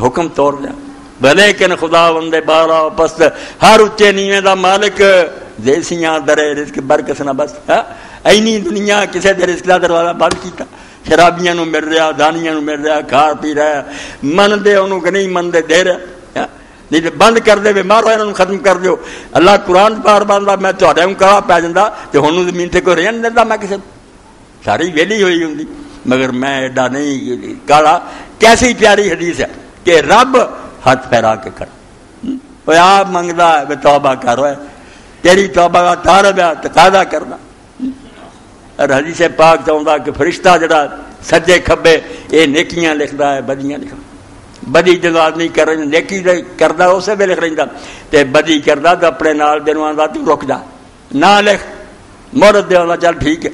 حکم توڑ دیا۔ ولیکن خدا وندے بالا پست، ہر اچے نیویں دا مالک، دیسیاں درے رزق برکشنا بس۔ اینی دنیا کسے دے رزق دا دروازہ بند کیتا، شرابیاں نو مل رہا، دانیاں نو مل رہا، کھا پی رہا، من دے انہوں کہ نہیں من دے دے رہا، نہیں تو بند کر دے مارو انہوں ختم کر دیو۔ اللہ قرآن بار باندھا میں تھوڑے ہوں کہا پی جاتا تو ہوں زمین سے کوئی رہن دیتا، میں کسی ساری ویلی ہوئی ہوں مگر میں ایڈا نہیں کہا۔ کیسی پیاری حدیث ہے کہ رب ہاتھ پھیلا کے کر آپ منگتا ہے توبہ کر رہا ہے، تیری توبہ کا طالب ہے تقاضا کرنا۔ اور حدیث پاک چاہتا کہ فرشتہ جڑا سجے کھبے یہ نیکیاں لکھتا ہے بدیاں لکھتا، بدی جب آدمی کر نیکی کرتا اسے بھی لکھ رہا تے بدی کرتا تو اپنے نال دن آتا تو رک جا نہ لکھ مورت دے آتا چل ٹھیک ہے۔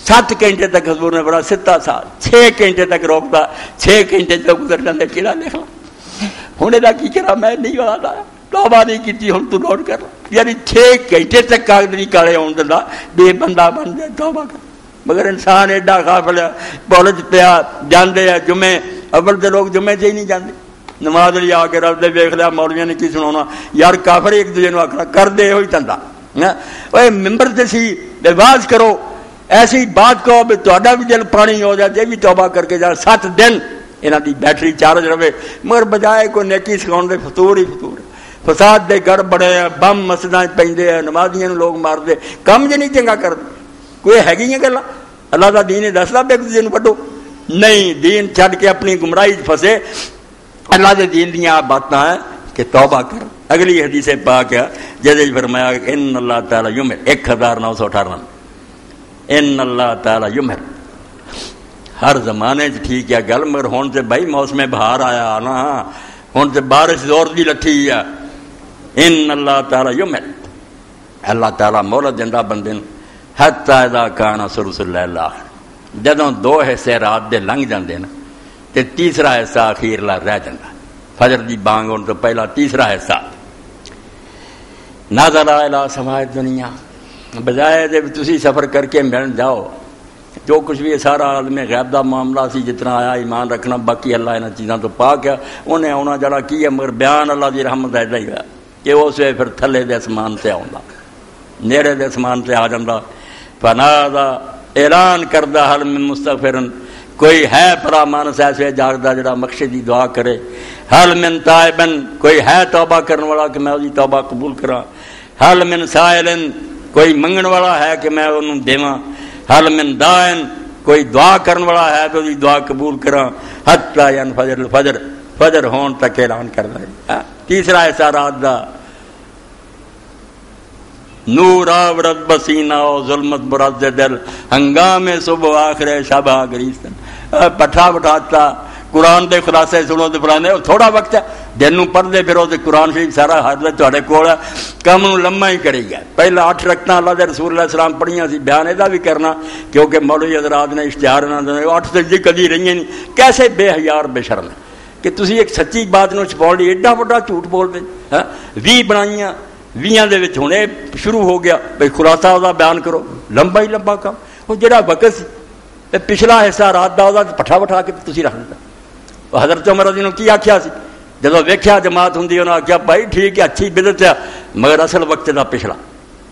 7 گھنٹے تک حضور نے بڑا 7 سال 6 گھنٹے تک روکتا، 6 گھنٹے تک گزر جاتے کہڑا لکھنا ہوں یہ کی کرا میں نہیں آتا توبہ نہیں کی ہوں تو نوٹ کر، یعنی 6 گھنٹے تک کاغذ نہیں کالے آن دینا بے بندہ بن جائے توبہ کر۔ مگر انسان ایڈا غافل ہے، کالج پیا جانے جمعے اول تو لوگ جمعے سے ہی نہیں جانے، نماز لے آ کے رب دے ویخ لیا مولویاں نے کی سنا یار کافر ایک دوسرے کو آخنا کر دے ہوئی چندہ ممبر سے سی واز کرو ایسی بات کہو بھی تہاڈا بھی دل پانی ہو جائے، جی بھی توبہ کر کے جا 7 دن انہاں دی بیٹری چارج رہے، مگر بجائے کوئی نیکی سکھاؤن دے فطور ہی فطور، فساد دے گڑ بڑے ہیں، بم مسجداں پیندے ہیں، نمازیاں لوگ مار دے، کم جے نہیں چنگا کر کوئی ہے گی گلا اللہ دا دین دسدا پہ کسی نوں پڑھو نہیں، دین چھڈ کے اپنی گمراہی پھسے۔ اللہ دے دین دیاں باتاں ہیں کہ توبہ کر۔ اگلی حدیث پاک ہے جدے فرمایا کہ ان اللہ تعالی یمر 1958 ان اللہ تعالی یمر، ہر زمانے ٹھیک ہے گل، مگر ہن تے بھائی موسم بہار آیا نا، ہن تے بارش زور دی لٹھی ہے۔ ان اللہ تعالی یمر، اللہ تعالی مہلت دیندا بندے نوں، حتی اذا کان ثلث اللیل الاخر، جدوں 2 حصے رات دے لنگ جاندے نا تے تیسرا حصہ اخیرلا رہ جاندا، فجر دی بانگ ہون تو پہلا تیسرا حصہ، نازل الی سماء دنیا، بجائے دے تسی سفر کر کے ملن جاؤ، جو کچھ بھی سارا عالم غیب دا معاملہ سی جتنا آیا ایمان رکھنا، باقی اللہ انہاں چیزاں تو پاک ہے، انہیں آنا جڑا کی ہے، مگر بیان اللہ دی رحمت ہے ہی ہے کہ اس وے پھر تھلے دے اسمان سے آوندا، نیڑے دے اسمان سے آ جاندا، فنادا اعلان کردہ حل من مستغفرن، کوئی ہے پرا مانس ایسے جاگدا جڑا مقصد دی دعا کرے، حل من تائبن، کوئی ہے توبہ کرنے والا کہ میں اس توبہ قبول کراں، حل من سائلن، کوئی منگن والا ہے کہ میں انہوں دیواں، حل من دائن، کوئی دعا کرنے والا ہے تو اس دعا قبول کراں، حتی ینفجر الفجر، فجر ہون تک اعلان کردا ہے۔ تیسرا ایسا رات دا نور آورد بسینہ و ظلمت برد دل، ہنگام صبح آخر شب گریستن، پٹھا بٹھاتا قرآن دے خلاصے سنو تے فلانے، تھوڑا وقت ہے دن نوں پڑھدے پھرو تے قرآن شریف سارا حاضر تہاڈے کول ہے، کم نوں لمما ہی کرے گا۔ پہلا 8 رکعتاں اللہ دے رسول علیہ السلام پڑھیاں سی، بیان ادا بھی کرنا کیونکہ مولوی حضرات نے اشتہار نہ دے 8 تے کدی رہیاں نہیں، کیسے بے حیار بے شرم ہے کہ تسی ایک سچی بات نوں چھپاؤ لئی ایڈا بڑا جھوٹ بول دے، 20 بنائیاں، 20 دے وچ ہن شروع ہو گیا بھئی خلاصہ دا بیان کرو، لمبا ہی لمبا کام، وہ جڑا وقت سی پچھلا حصہ رات دا دا پٹھا بٹھا کے تسی رکھ دتا۔ حضرت عمر رضی اللہ عنہ کی آکھیا سی جدوں ویکھیا جماعت ہوندی انہاں آکھیا بھائی ٹھیک ہے اچھی بدعت ہے مگر اصل وقت دا پچھلا،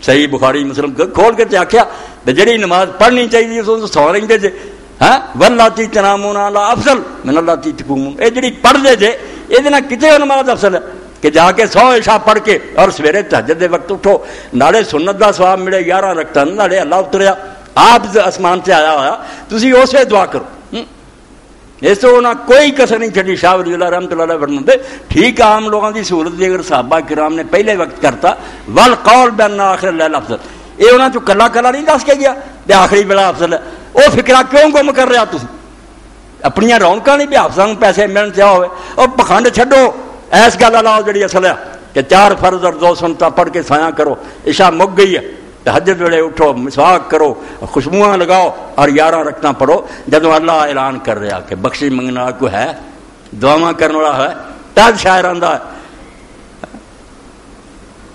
صحیح بخاری مسلم کھول کے تے آکھیا تے جڑی نماز پڑھنی چاہیے اس تو سو رہندے جے، ہاں واللاتی تنامون علی افضل من اللاتی تقومون، اے جڑی پڑھ دے جے اے دے نال کتے نماز افضل ہے کہ جا کے 100 عشاء پڑھ کے اور سویرے تہجد دے وقت اٹھو، نالے سنت دا ثواب ملے 11 رکعتاں، نالے اللہ اتریا آپ آسمان سے آیا ہوا، تسی اسے دعا کرو۔ اس تو انہاں کوئی کسر نہیں چھڈی۔ شاہ ولی اللہ رحمۃ اللہ علیہ فرماتے ٹھیک ہے عام لوگوں کی سہولت دی اگر صحابہ کرام نے پہلے وقت کرتا والقول بان آخر اللیل افضل، یہ انہاں چوں کلا کلا نہیں دس کے گیا تے آخری بیڑا افضل ہے، وہ فکرہ کیوں گم کر رہا تسی؟ اپنی رونقاں نہیں بھی حافظاں پیسے ملن چاہ ہوئے، اور پکھنڈ چھڈو، ایس گل لاؤ جڑی اصل ہے کہ 4 فرض اور 2 سنتاں پڑھ کے سایاں کرو، عشاء مک گئی ہے، تہجد ویلے اٹھو، مسواک کرو، خوشبوئاں لگاؤ اور 11 رکعتاں پڑھو۔ جدوں اللہ اعلان کر رہا کہ بخشش منگنے والا کوئی ہے، دعاواں کرنے والا ہے، تب شاعر آندا ہے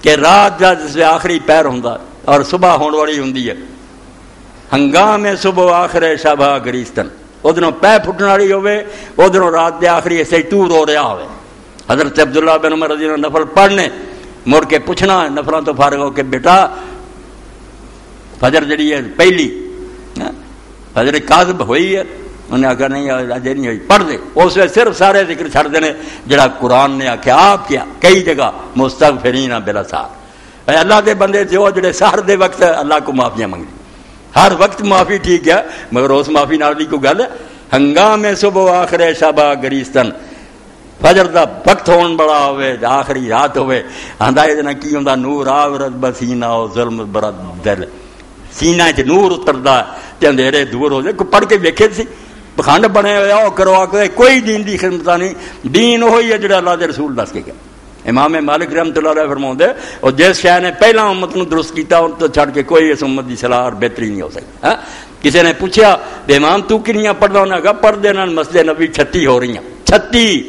کہ رات دا جس آخری پہر ہوندا اور صبح ہون والی ہوندی ہے، ہنگام صبح آخر شبہ گریستن، ادھروں پہ پھٹن والی ہوے، ادھروں رات دے آخری حصے تو رو رہا ہوے۔ حضرت عبداللہ بن عمر رضی اللہ عنہ نفل پڑھنے مڑ کے پوچھنا نفلاں تو فارغ ہو کے بیٹا فجر جڑی ہے پہلی فجر کاذب ہوئی ہے، انہیں آخر نہیں اجے نہیں ہوئی، پڑھ دے، اس وقت صرف سارے ذکر چھڑ دینے جڑا قرآن نے آخیا آپ کیا کئی جگہ مستغفرین بالاسحار، اللہ دے بندے جو جڑے سحر دے وقت اللہ کو معافیاں منگی، ہر وقت معافی ٹھیک ہے مگر اس معافی نال دی کوئی گل ہے؟ ہنگام صبح آخر شبہ گریستن، فجر دا وقت ہون بڑا ہوئے آخری رات ہوئے، آندا اے نہ کی ہوندا نور آورد بسینہ و ظلم برد دل، سینہ چ نور اتردا تے اندھیرے دور ہو جائے۔ کوئی پڑھ کے ویکھے سی پکھنڈ بنے ہوئے او کرو آ کے کوئی دین دی خدمت نہیں، دین وہی ہے جڑا اللہ دے رسول دس کے گیا۔ امام مالک رحمۃ اللہ علیہ فرماؤندے اور جس شے نے پہلا امت نو درست کیتا ان تو چھڑ کے کوئی اس امت دی صلاح اور بہتری نہیں ہو سکتی۔ کسی نے پوچھا امام تو کنیاں پڑھدا؟ انہاں کہا پڑھدے نال مسجد نبی 36 ہو رہی ہیں، 36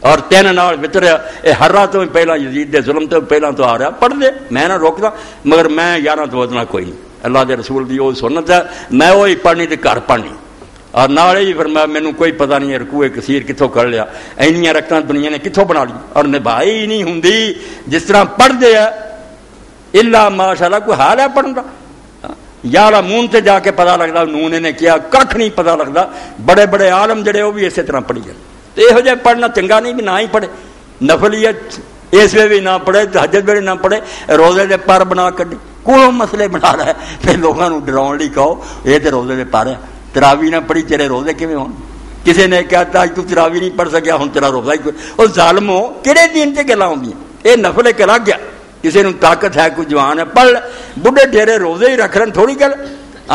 اور 3 نال وتر اے ہرا تو پہلا یزید دے ظلم تو پہلا تو آ رہا، پڑھ دے میں نہ روکدا مگر میں 11 تو ودنا کوئی نہیں، اللہ دے رسول دی وہ سنت ہے، میں وہی پڑھنی تے گھر پڑھنی۔ اور نال ہی فرمایا مینوں کوئی پتہ نہیں رکوع کثیر کتھوں کر لیا، اینیاں رکعتاں دنیا نے کتھوں بنا لی اور نبھائی نہیں ہوندی جس طرح پڑھ دے ہے الا ماشاءاللہ کوئی حال ہے پڑھن دا، یا مون تے جا کے پتہ لگدا نون نے کیا ککھ نہیں پتہ لگدا، بڑے بڑے عالم جڑے وہ بھی اسی طرح پڑھی جاندے۔ تو یہو جہ پڑھنا چنگا نہیں بھی نہ ہی پڑھے، نفلیت اس ویلے بھی نہ پڑھے، تہجد ویلے نہ پڑھے، روزے دے پر بنا کڈے کوئی مسئلے بنا رہا ہے، پھر لوگوں کو ڈراؤن لی کہو یہ تو روزے دے پر ہے، تراوی نہ پڑھی تیرے روزے کیویں ہون؟ کسی نے کہا آج تو تراوی نہیں پڑھ سکیا ہوں تیرا روزہ ہی کوئی، وہ ظالمو کہڑے دین سے گلاں ہوندیاں؟ یہ نفل ایک الگ گیا، کسی نے طاقت ہے کوئی جوان ہے پڑھ لے، بڑھے ڈھیرے روزے ہی رکھ رہے تھوڑی گل،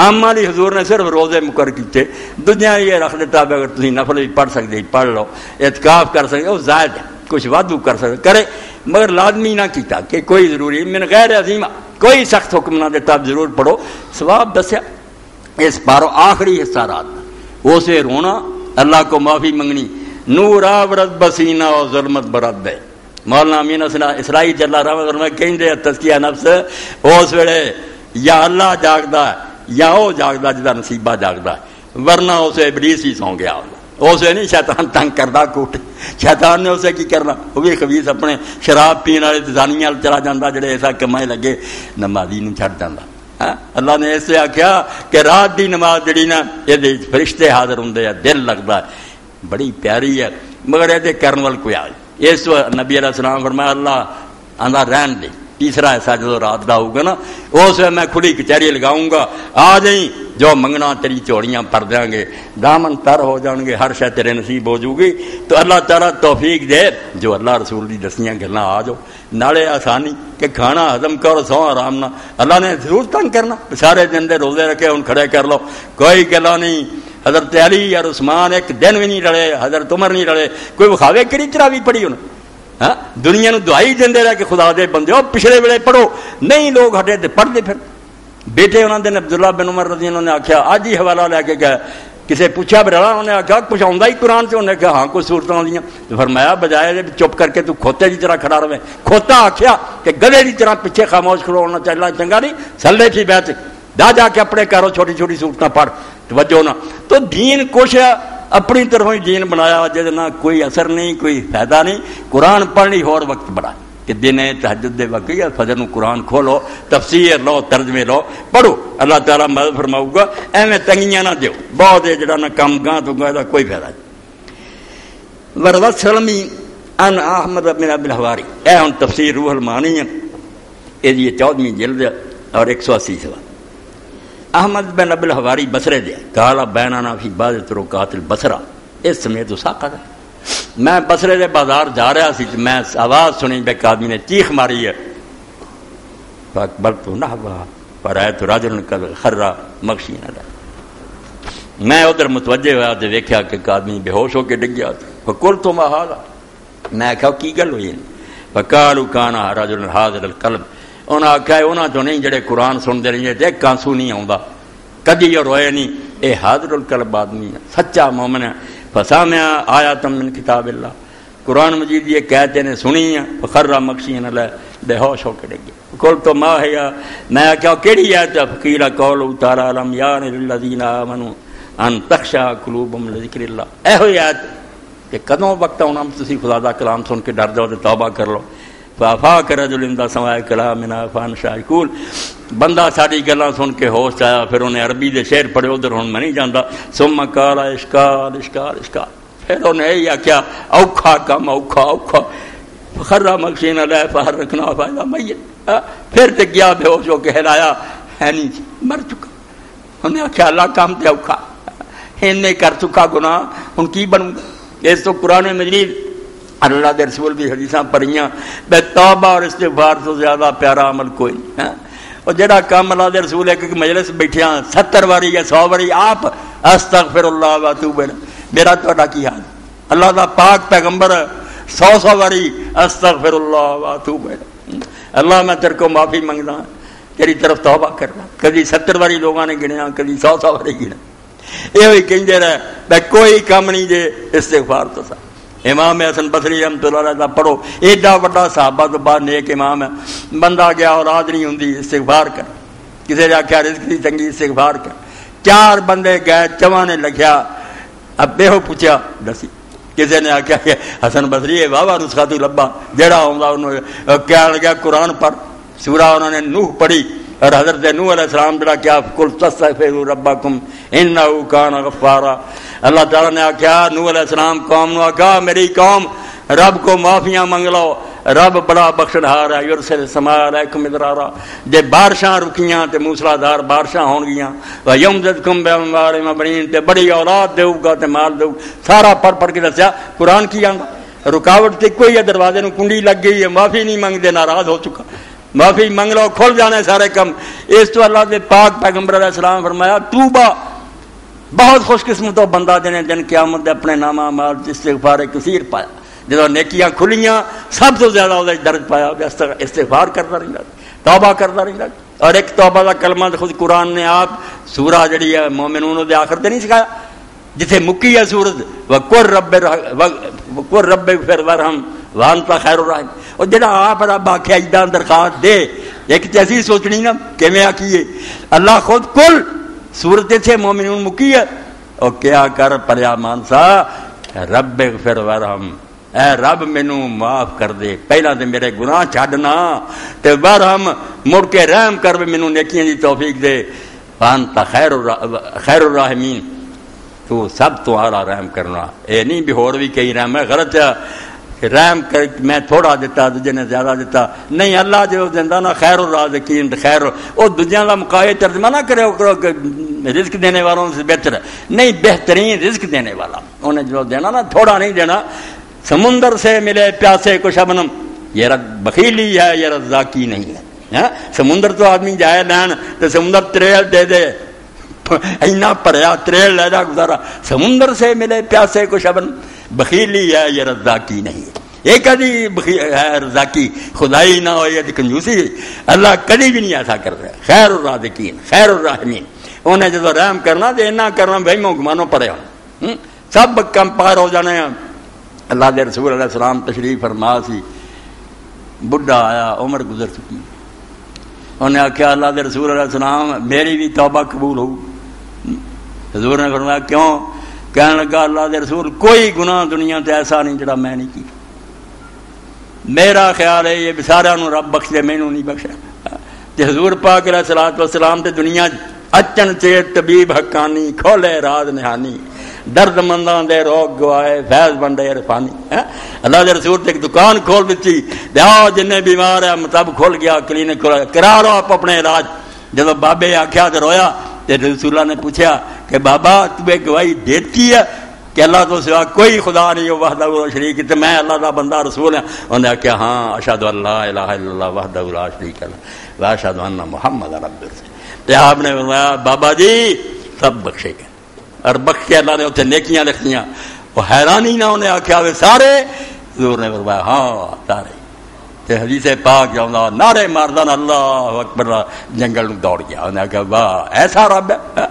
عام والی حضور نے صرف روزے مقرر کیتے، دنیا یہ رکھ دیتا اگر تھی نفل بھی پڑھ سکتے پڑھ لو، اعتکاف کر سکتے وہ زائد ہے، کچھ وادو کر سکتے کرے، مگر لازمی نہ کیتا کہ کوئی ضروری من غیر عظیمہ کوئی سخت حکم نہ دیتا ضرور پڑھو، ثواب دسیا اس پارو آخری حصہ رات اسے رونا، اللہ کو معافی منگنی، نور آورد بسینہ اور ظلمت برد ہے۔ مولانا امین اسرائی جل رحمہ کہیں تزکیہ نفس اس ویلے یا اللہ جاگدا ہے یا وہ جاگدا جدا نصیبہ جاگدا ہے، ورنہ اسے ابلیس ہی سو گیا اسے نہیں شیطان تنگ کردا کوٹ، شیطان نے اسے کی کرنا، وہ بھی خبیث اپنے شراب پین والے زانیاں چلا جاندہ جڑے ایسا کمائے لگے نمازی نوں چھڈ جاندہ۔ اللہ نے اس سے آخیا کہ رات دی نماز جڑی نا یہ فرشتے حاضر ہوندے ہیں، دل لگتا ہے، بڑی پیاری ہے، مگر یہ کرن وال کوئی آئے۔ اس نبی علیہ السلام فرمایا اللہ آندا رہن دے، تیسرا ایسا جو رات دا ہوگا نا اس میں میں کھلی کچہری لگاؤں گا، آ جائیں جو منگنا تیری چوڑیاں پر دیں گے، دامن تر ہو جان گے، ہر شے تیرے نصیب ہو جائے گی۔ تو اللہ تعالیٰ توفیق دے جو اللہ رسول دی دسیاں گلاں آ جاؤ، نالے آسانی کہ کھانا ہضم کرو سو آرام نہ، اللہ نے ضرور تنگ کرنا، سارے دن دے روزے رکھے ہن کھڑے کر لو، کوئی گلا نہیں۔ حضرت علی یا عثمان ایک دن بھی نہیں رلے، حضرت عمر نہیں رلے، کوئی وکھاوے کری تراوی پڑھی انہوں دنیا نو دعائی دیندے رہے کہ خدا دے بندے ہو پچھلے ویلے پڑھو، نہیں لوگ ہٹے تے پڑھ دے پھر۔ بیٹے انہوں نے عبداللہ بن عمر رضی اللہ نے آخیا آج ہی حوالہ لے کے گئے، کسے پوچھا برلا انہوں نے آخیا کچھ آؤں ہی قرآن سے، انہوں نے کہا ہاں کچھ صورتیں آدیاں، تو فرمایا بجائے چپ کر کے تو کھوتے کی طرح کھڑا رہے، کھوتا آخیا کہ گلے کی طرح پیچھے خاموش کھڑو ہونا چاہیے چنگا نہیں، سلے کی بیعت جا کے اپنے کرو چھوٹی چھوٹی صورتیں پڑھ توجہ نہ۔ تو دین کچھ اپنی طرف ہی دین بنایا جہاں نہ کوئی اثر نہیں کوئی فائدہ نہیں، قرآن پڑھنی ہور وقت بڑا کہ دن تہجد دے وقت یا فجر نو قرآن کھولو، تفسیر لو، ترجمے لو، پڑھو، اللہ تعالیٰ مدد فرماؤ گا، ایویں تنگیاں نہ دیو، بہت ہے جڑا نہ کم گاہ تو گاہ کوئی فائدہ نہیں۔ وروت سلمی ان احمد بن ابی الحواری، اے ہن تفسیر روح المعانی ہے، یہ 14ویں جلد ہے اور 180 سوال۔ احمد بن ابی الحواری بصرے دے قال بیننا فی بعض طرقات البصرہ، اس سمیت تو ساقط ہے، میں بصرے دے بازار جا رہا سی، میں آواز سنی بے آدمی نے چیخ ماری ہے، فاقبلت نحوہ فرأیت رجلا قد خر مغشیا علیہ، میں ادھر متوجہ ہوا تو دیکھا کہ آدمی بے ہوش ہو کے ڈگ گیا، فقلت ما ھذا، میں کہا کی گل ہوئی؟ فقالوا کان رجل حاضر القلب، انہاں آخیا انہاں تو نہیں جڑے قرآن سنتے رہے تے کانسو نہیں آؤں کدی اور روئے نہیں، اے حاضر القلب آدمی ہے، سچا مومن ہے۔ فسامع آیات من کتاب اللہ، قرآن مجید یہ کہتے نے سنی ہے، فخر مغشیا علیہ، بے ہوش ہو کے ڈگ گیا۔ قلت ما ہی، میں کہا کیڑی ہے؟ فقیل قول تعالی لم یان للذین آمنوا ان تخشع قلوبهم لذکر اللہ، اے ہوئی آیت کہ کدوں وقت آنا تسی خدا دا کلام سن کے ڈر جاؤ تے توبہ کر لو۔ فافاق رجل عند سماع کلامنا فانشا یقول، بندہ ساری گلاں سن کے ہوش آیا، پھر انہیں عربی دے شعر پڑھے، ادھر ہن میں نہیں جاندا، ثم قال اشکال اشکال اشکال، پھر انہیں یہی آخیا اوکھا کم اوکھا اوکھا، فخر مغشیا علیہ فحرکنا فاذا میت، پھر تے گیا بے ہوش ہو کے ہلایا ہے نہیں مر چکا۔ انہیں آخیا اللہ کام تے اوکھا، انہیں کر چکا گناہ ہن کی بنوں گا۔ اس تو قرآن مجید اللہ دے رسول بھی حدیثاں پڑھیاں، بے توبہ اور استغفار تو زیادہ پیارا عمل کوئی نہیں۔ اور جڑا کام اللہ دے رسول ہے کہ مجلس بیٹھے 70 واری یا 100 واری آپ استغفر اللہ واتوب الیہ، میرا تہاڈا کی حال؟ اللہ دا پاک پیغمبر 100 واری استغفر اللہ واتوب الیہ، اللہ میں تیرے کو معافی منگدا ہوں، تیری طرف توبہ کرنا، کبھی 70 واری لوگوں نے گنیا، کبھی 100 واری گنا، یہ کہندے رہے بے کوئی کام نہیں جے استغفار تو سا۔ امام حسن بصری رحمۃ اللہ علیہ پڑھو، ایڈا بڑا صحابہ تو بعد نیک امام ہے، بندہ گیا اولاد نہیں ہوندی استغفار کر، کسی نے آخیا رزق دی تنگی استغفار کر، 4 بندے گئے 4 نے لکھیا، اب بے ہو پوچھا دسی، کسی نے آخیا کہ حسن بصری واہ واہ نسخہ تو لبا، جڑا آؤں انہوں کہنے لگا قرآن پر سورہ انہوں نے نوح پڑھی، اور حضرت نوح علیہ السلام جڑا کیا قل تستغفروا ربکم انہ کان غفارا، اللہ تعالیٰ نے آخیا نوح علیہ السلام قوم نو آخا میری قوم رب کو معافیاں منگ لو، رب بڑا بخشنہار ہے، یرسل السماء علیکم مدرارا، جے بارشاں رکیاں تے موسلا دھار بارشاں ہون گیاں، ویمددکم باموال وبنین تے بڑی اولاد دے گا تے مال دے، سارا پڑھ کے دسیا قرآن کی آنگا، رکاوٹ تے کوئی ہے، دروازے نو کنڈی لگ گئی ہے، معافی نہیں منگدے، ناراض ہو چکا، معافی منگ لو کھل جانے سارے کم۔ اس تو اللہ دے پاک پیغمبر علیہ السلام فرمایا توبہ بہت خوش قسمت ہو بندہ جنے دن قیامت دے اپنے نامہ مال استغفار کثیر پایا، جدو نیکیاں کھلیاں سب تو زیادہ وہ درج پایا، استغفار کرتا رہتا، توبہ کرتا رہتا، اور ایک توبہ کا کلمہ خود قرآن نے آپ سورہ جڑی ہے مومنون دے آخر تے نہیں سکھایا، جتھے مکی ہے سورت وقر رب اغفر وارحم وانت خیر الراحمین، اور جڑا آپ رب آخیا ایڈا درخواست دے، ایک ایسی سوچنی نا کہ میں آخیے اللہ خود کل سورت سے مومنون مکی ہے، اور کیا کر پریا مانسا رب اغفر وارحم، اے رب مینو معاف کر دے، پہلا تے میرے گناہ چھڈنا تے وارحم مڑ کے رحم کر، مینو نیکیاں دی توفیق دے، وانت خیر الراحمین، تو سب تو اعلیٰ رحم کرنا، اے نہیں بھی ہور بھی کئی رحم ہے غلط ہے، رحم کر میں تھوڑا دیتا دجے نے زیادہ دیتا نہیں، اللہ جو دینا نا خیر الرازقین خیر، وہ دجیاں کا مقابلہ ترجمہ نہ کرے کہ رزق دینے والوں سے بہتر ہے، نہیں بہترین رزق دینے والا، انہیں جو دینا نا تھوڑا نہیں دینا، سمندر سے ملے پیاسے کو شبنم، یہ بخیلی ہے یہ رزاقی نہیں ہے، سمندر تو آدمی جائے لین تو سمندر تریل دے دے، اینا پریا تریل لے جا گزارا، سمندر سے ملے پیاسے کو شبنم، بخیلی ہے یہ رزاقی نہیں ہے، یہ کدی ہے رزاقی خدائی نہ ہو، یہ کنجوسی، اللہ کدی بھی نہیں ایسا کر رہا، خیر الرازقین خیر الراحمین، انہیں جب رحم کرنا تو اینا کرنا بھائی گمانو پڑے ہوں، سب کم پار ہو جانے ہیں۔ اللہ دے رسول علیہ السلام تشریف فرما سی، بڈھا آیا عمر گزر چکی، انہیں آخیا اللہ دے رسول علیہ السلام میری بھی توبہ قبول ہو، حضور نے فرمایا کیوں؟ کہنے لگا اللہ دے رسول کوئی گناہ دنیا تے ایسا نہیں جڑا میں نہیں کی، میرا خیال ہے یہ سارا نو رب بخش دے، مینوں نہیں بخشا، تے حضور پاک علیہ الصلوۃ والسلام تے دنیا اچن چیت طبیب حقانی، کھولے راز نہانی، درد منداں دے روگ گوائے، فیض بنڈے عرفانی، اللہ دے رسول تے ایک دکان کھول دیتی، دیاؤ جنہیں بیمار ہے مطلب کھول گیا کلینک کھولا، کرا لو آپ اپنے علاج، جب بابے آخیا تو رویا، تے رسول اللہ نے پوچھا کہ بابا تمہیں گواہی دیتی ہے کہ اللہ تو سوا کوئی خدا نہیں ہو وحدہ لا شریک، تے میں اللہ کا بندہ رسول ہوں؟ انہوں نے کہا ہاں اشہد ان لا الہ الا اللہ وحدہ لا شریک لہ واشہد ان محمد رسول اللہ، تے آپ نے فرمایا بابا جی سب بخشے گئے، اور بخش کے اللہ نے اتنے نیکیاں لکھ دیا، وہ حیرانی نہ انہیں آخیا وہ سارے، حضور نے فرمایا ہاں سارے، تے حدیث پاک جاؤں نعرے ماردان اللہ اکبر جنگل میں دوڑ گیا، انہیں کہا واہ ایسا رب ہے،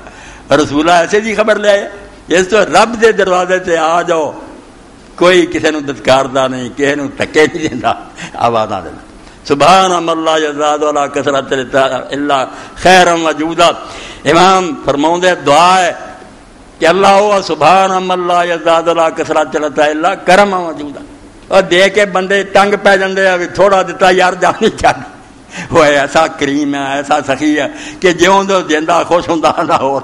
رسول ایسے جی خبر لے آئے، اس تو رب دے دروازے تے آ جاؤ، کوئی کسی نو دتکاردا نہیں، کسی نو ٹکے نہیں دینا، آواز نہ دینا، سبحان اللہ یزاد ولا کثرت الا خیرا وجودا، امام فرماؤندے دعا ہے کہ اللہ ہوا سبحان اللہ یزاد ولا کثرت الا کرم وجودا، اور دے کے بندے تنگ پہ جاندے ہیں، تھوڑا دیتا یار جانی چاہیے، وہ ایسا کریم ہے ایسا سخی ہے کہ جیوں دو جیندہ خوش ہوندا نہ اور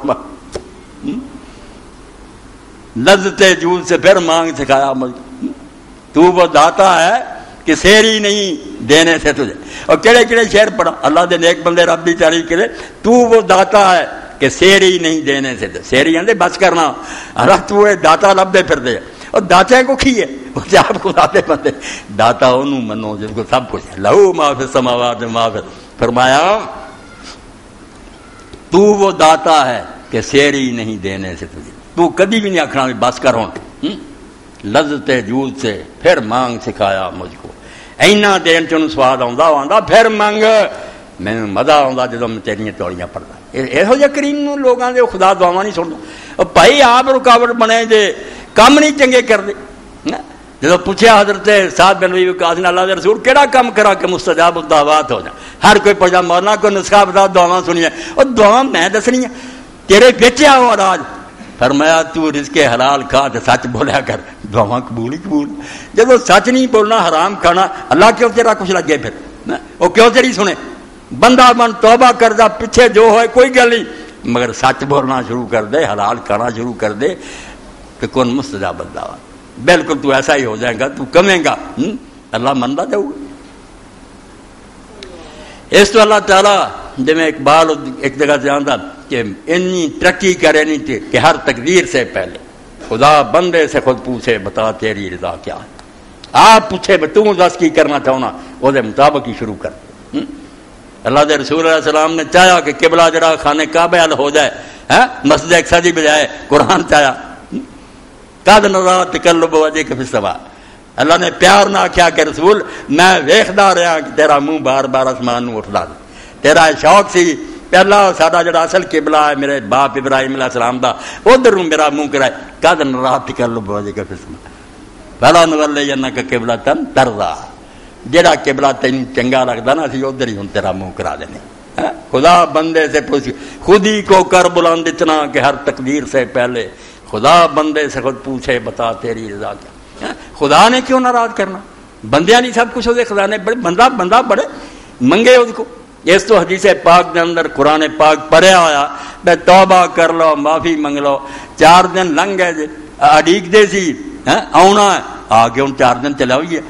لذت جود سے پھر مانگ سکھایا، تو وہ داتا ہے کہ سیری نہیں دینے سے تجھے، اور کہڑے کہڑے شعر پڑھا اللہ دے نیک بندے رب دی تعریف کرے، تو وہ داتا ہے کہ سیری نہیں دینے سے، سیری آندے بس کرنا، اللہ تو داتا لب دے پھر دے، اور داتے کو کھی ہے وہ آپ کو داتے بندے، داتا انہوں منو جس کو سب کچھ ہے، لہو ما فی السماوات و ما فی، فرمایا تو وہ داتا ہے کہ سیری نہیں دینے سے تجھے، تو کبھی بھی نہیں آکھنا بھی بس کر ہوں، لذت جود سے پھر مانگ سکھایا مجھ کو، اینا دین چنوں سواد آندا پھر مانگ، میں مزہ آندا جدوں میں تیریاں توڑیاں پڑھدا، یہو جہے کریم لوگاں دے خدا دعاواں نہیں سندا، بھائی آپ رکاوٹ بنے جے کام نہیں چنگے کر دے، جب پوچھا حضرت سعد بن ربیع وقاص نے اللہ دے رسول کیڑا کام کرا کہ مستجاب الدعوات ہو جائیں، ہر کوئی پڑھا مولانا کو نسخہ بتا دعاواں سنیے، اور دعا میں دسنی ہے تیرے بیچیا ہو راج، فرمایا تو رزق حلال کھا تے سچ بولیا کر، دعاواں قبول ہی قبول، جب سچ نہیں بولنا حرام کھانا اللہ کیوں تیرا کچھ لگے، پھر وہ کیوں تیری سنے، بندہ من توبہ کردہ پیچھے جو ہوئے کوئی گل نہیں، مگر سچ بولنا شروع کر دے، حلال کھانا شروع کر دے کہ کون مستجاب الدعوات، بالکل تو ایسا ہی ہو جائے گا، تو کمیں گا اللہ مندا جاؤ گا۔ اس تو اللہ تعالیٰ جی میں اقبال ایک جگہ سے آندہ کہ انی ترقی کرے نہیں تھی کہ ہر تقدیر سے پہلے خدا بندے سے خود پوچھے بتا تیری رضا کیا ہے، آپ پوچھے تو دس کی کرنا چاہنا وہ دے مطابق ہی شروع کر۔ اللہ دے رسول علیہ السلام نے چاہیا کہ قبلہ جڑا خانے کعبہ حل ہو جائے، مسجد اقصی دی بجائے قرآن چاہیا قد نرا تقلب وجهک فی السماء، اللہ نے پیار نہ کیا کہ رسول میں ویکھدا رہا کہ تیرا منہ بار بار آسمان نو اٹھدا، تیرا شوق سی پہلا ساڈا جڑا اصل قبلہ ہے میرے باپ ابراہیم علیہ السلام دا ادھر میرا منہ کرائے قد نرا تقلب وجهک فی السماء فلا نولینک قبلۃ ترضا، جڑا قبلہ تین چنگا لگتا نا اسی ادھر ہی ہوں تیرا منہ کرا دینے۔ خدا بندے سے پوچھ خود ہی کو کر بلند اتنا کہ ہر تقدیر سے پہلے خدا بندے سے خود پوچھے بتا تیری رضا کیا۔ خدا نے کیوں ناراض کرنا، بندیاں نہیں سب کچھ ہوتے، خدا نے بڑے بندہ بڑے منگے اس کو۔ اس تو حدیث پاک کے اندر قرآن پاک پڑھیا آیا بے توبہ کر لو معافی منگ لو، 4 دن لنگ گئے جی اڈیق دے سی آنا ہے آ کے ہوں 4 دن چلا ہوئی ہے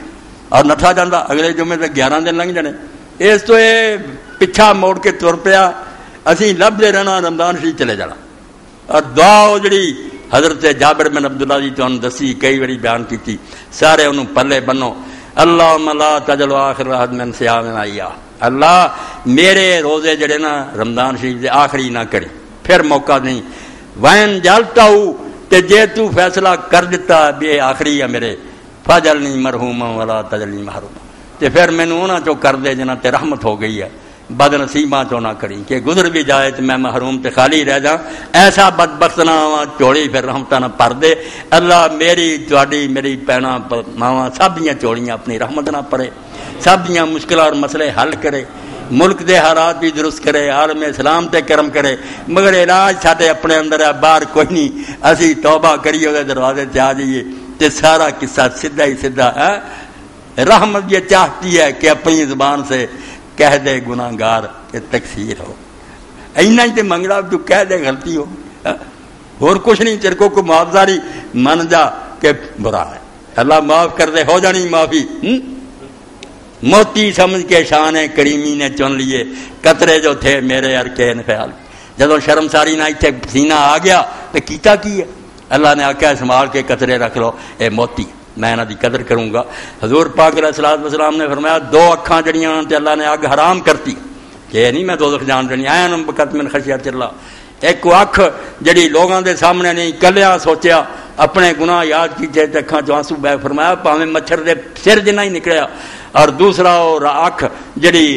اور نٹھا جانا، اگلے جمعے سے 11 دن لنگ جانے۔ اس تو یہ پچھا موڑ کے تر پیا اسی لبتے رہنا رمضان شریف چلے جانا۔ اور دعا جڑی حضرت جابر بن عبداللہ جی تمہیں دسی کئی باری بیان کی، سارے انہوں پلے بنو اللہم لا تجل آخر عہد من صیامنا ایاہ، اللہ میرے روزے جڑے نا رمضان شریف دے آخری نہ کرے، پھر موقع نہیں وین جالتا ہوں تے جے تو فیصلہ کر دیتا بھی آخری ہے میرے فجلنی مرحوما ولا تجلنی محروما، تے پھر مینوں انہاں چوں کر دے جنہاں تے رحمت ہو گئی ہے، بد نصیباں چوں نہ کری کہ گزر بھی جائے تو میں محروم تے خالی رہ جاؤں، ایسا بدبخت نہ ہواں چوڑی پھر رحمتاں نہ پر دے، اللہ میری تہاڈی میری بہناں ماواں سب دیاں چوڑیاں اپنی رحمت نہ پڑے، سب دیاں مشکلات اور مسئلے حل کرے، ملک دے حالات بھی درست کرے، عالم اسلام تے کرم کرے، مگر علاج ساڈے اپنے اندر ہے، باہر کوئی نہیں، اسی توبہ کریے وہ دروازے تے آ جائیے تے سارا قصہ سیدھا ہی سیدھا ہے۔ رحمت یہ چاہتی ہے کہ اپنی زبان سے کہہ دے گناہ گار کہ تکفیر ہو، اینا ہی تے منگلا تو کہہ دے غلطی ہو، اور کچھ نہیں، تیرے کو معافذاری من جا کہ برا ہے، اللہ معاف کر دے، ہو جانی معافی۔ موتی سمجھ کے شان کریمی نے چن لیے قطرے جو تھے میرے ارکین خیال، جدو شرمساری نہ اتنے سینہ آ گیا تو کیتا کی ہے، اللہ نے آکھیا سنبھال کے قطرے رکھ لو، اے موتی میں انہاں دی قدر کروں گا۔ حضور پاک علیہ الصلوۃ والسلام نے فرمایا 2 اکھاں جڑیاں تے اللہ نے اگ حرام کرتی کہ نہیں میں دوزخ جان دینی آیا بقت من خشیت اللہ، ایک اکھ جڑی لوگاں دے سامنے نہیں کلیاں سوچیا اپنے گناہ یاد کیتے تے اکھاں چوں آنسو بہ، فرمایا پاویں مچھر دے سر جنہ ہی نکلیا، اور دوسرا اور اکھ جڑی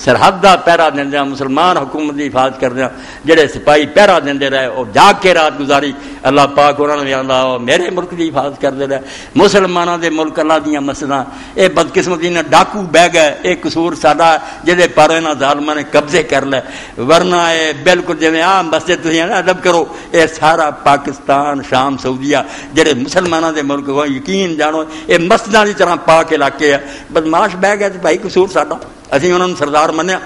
سرحد دا پہرا دیندے مسلمان حکومت دی حفاظت کردے جڑے سپاہی پہرا دیندے رہے اور جاگ کے رات گزاری، اللہ پاک انہاں نے آندا میرے ملک دی حفاظت کردے رہے، مسلماناں دے ملک اللہ دیاں مسجداں اے بدقسمتی نے ڈاکو بہ گئے، اے قصور ساڈا جدے پر انہاں ظالماں نے قبضے کر لے، ورنہ اے بالکل جویں آ مسجد تسی ادب کرو اے سارا پاکستان شام سعودیہ جڑے مسلماناں دے ملک ہو یقین جانو اے مسجداں دی طرح پاک علاقے ہے، بدماش بہ گئے تے بھائی قصور ساڈا، اسی انہاں نوں سردار منیا،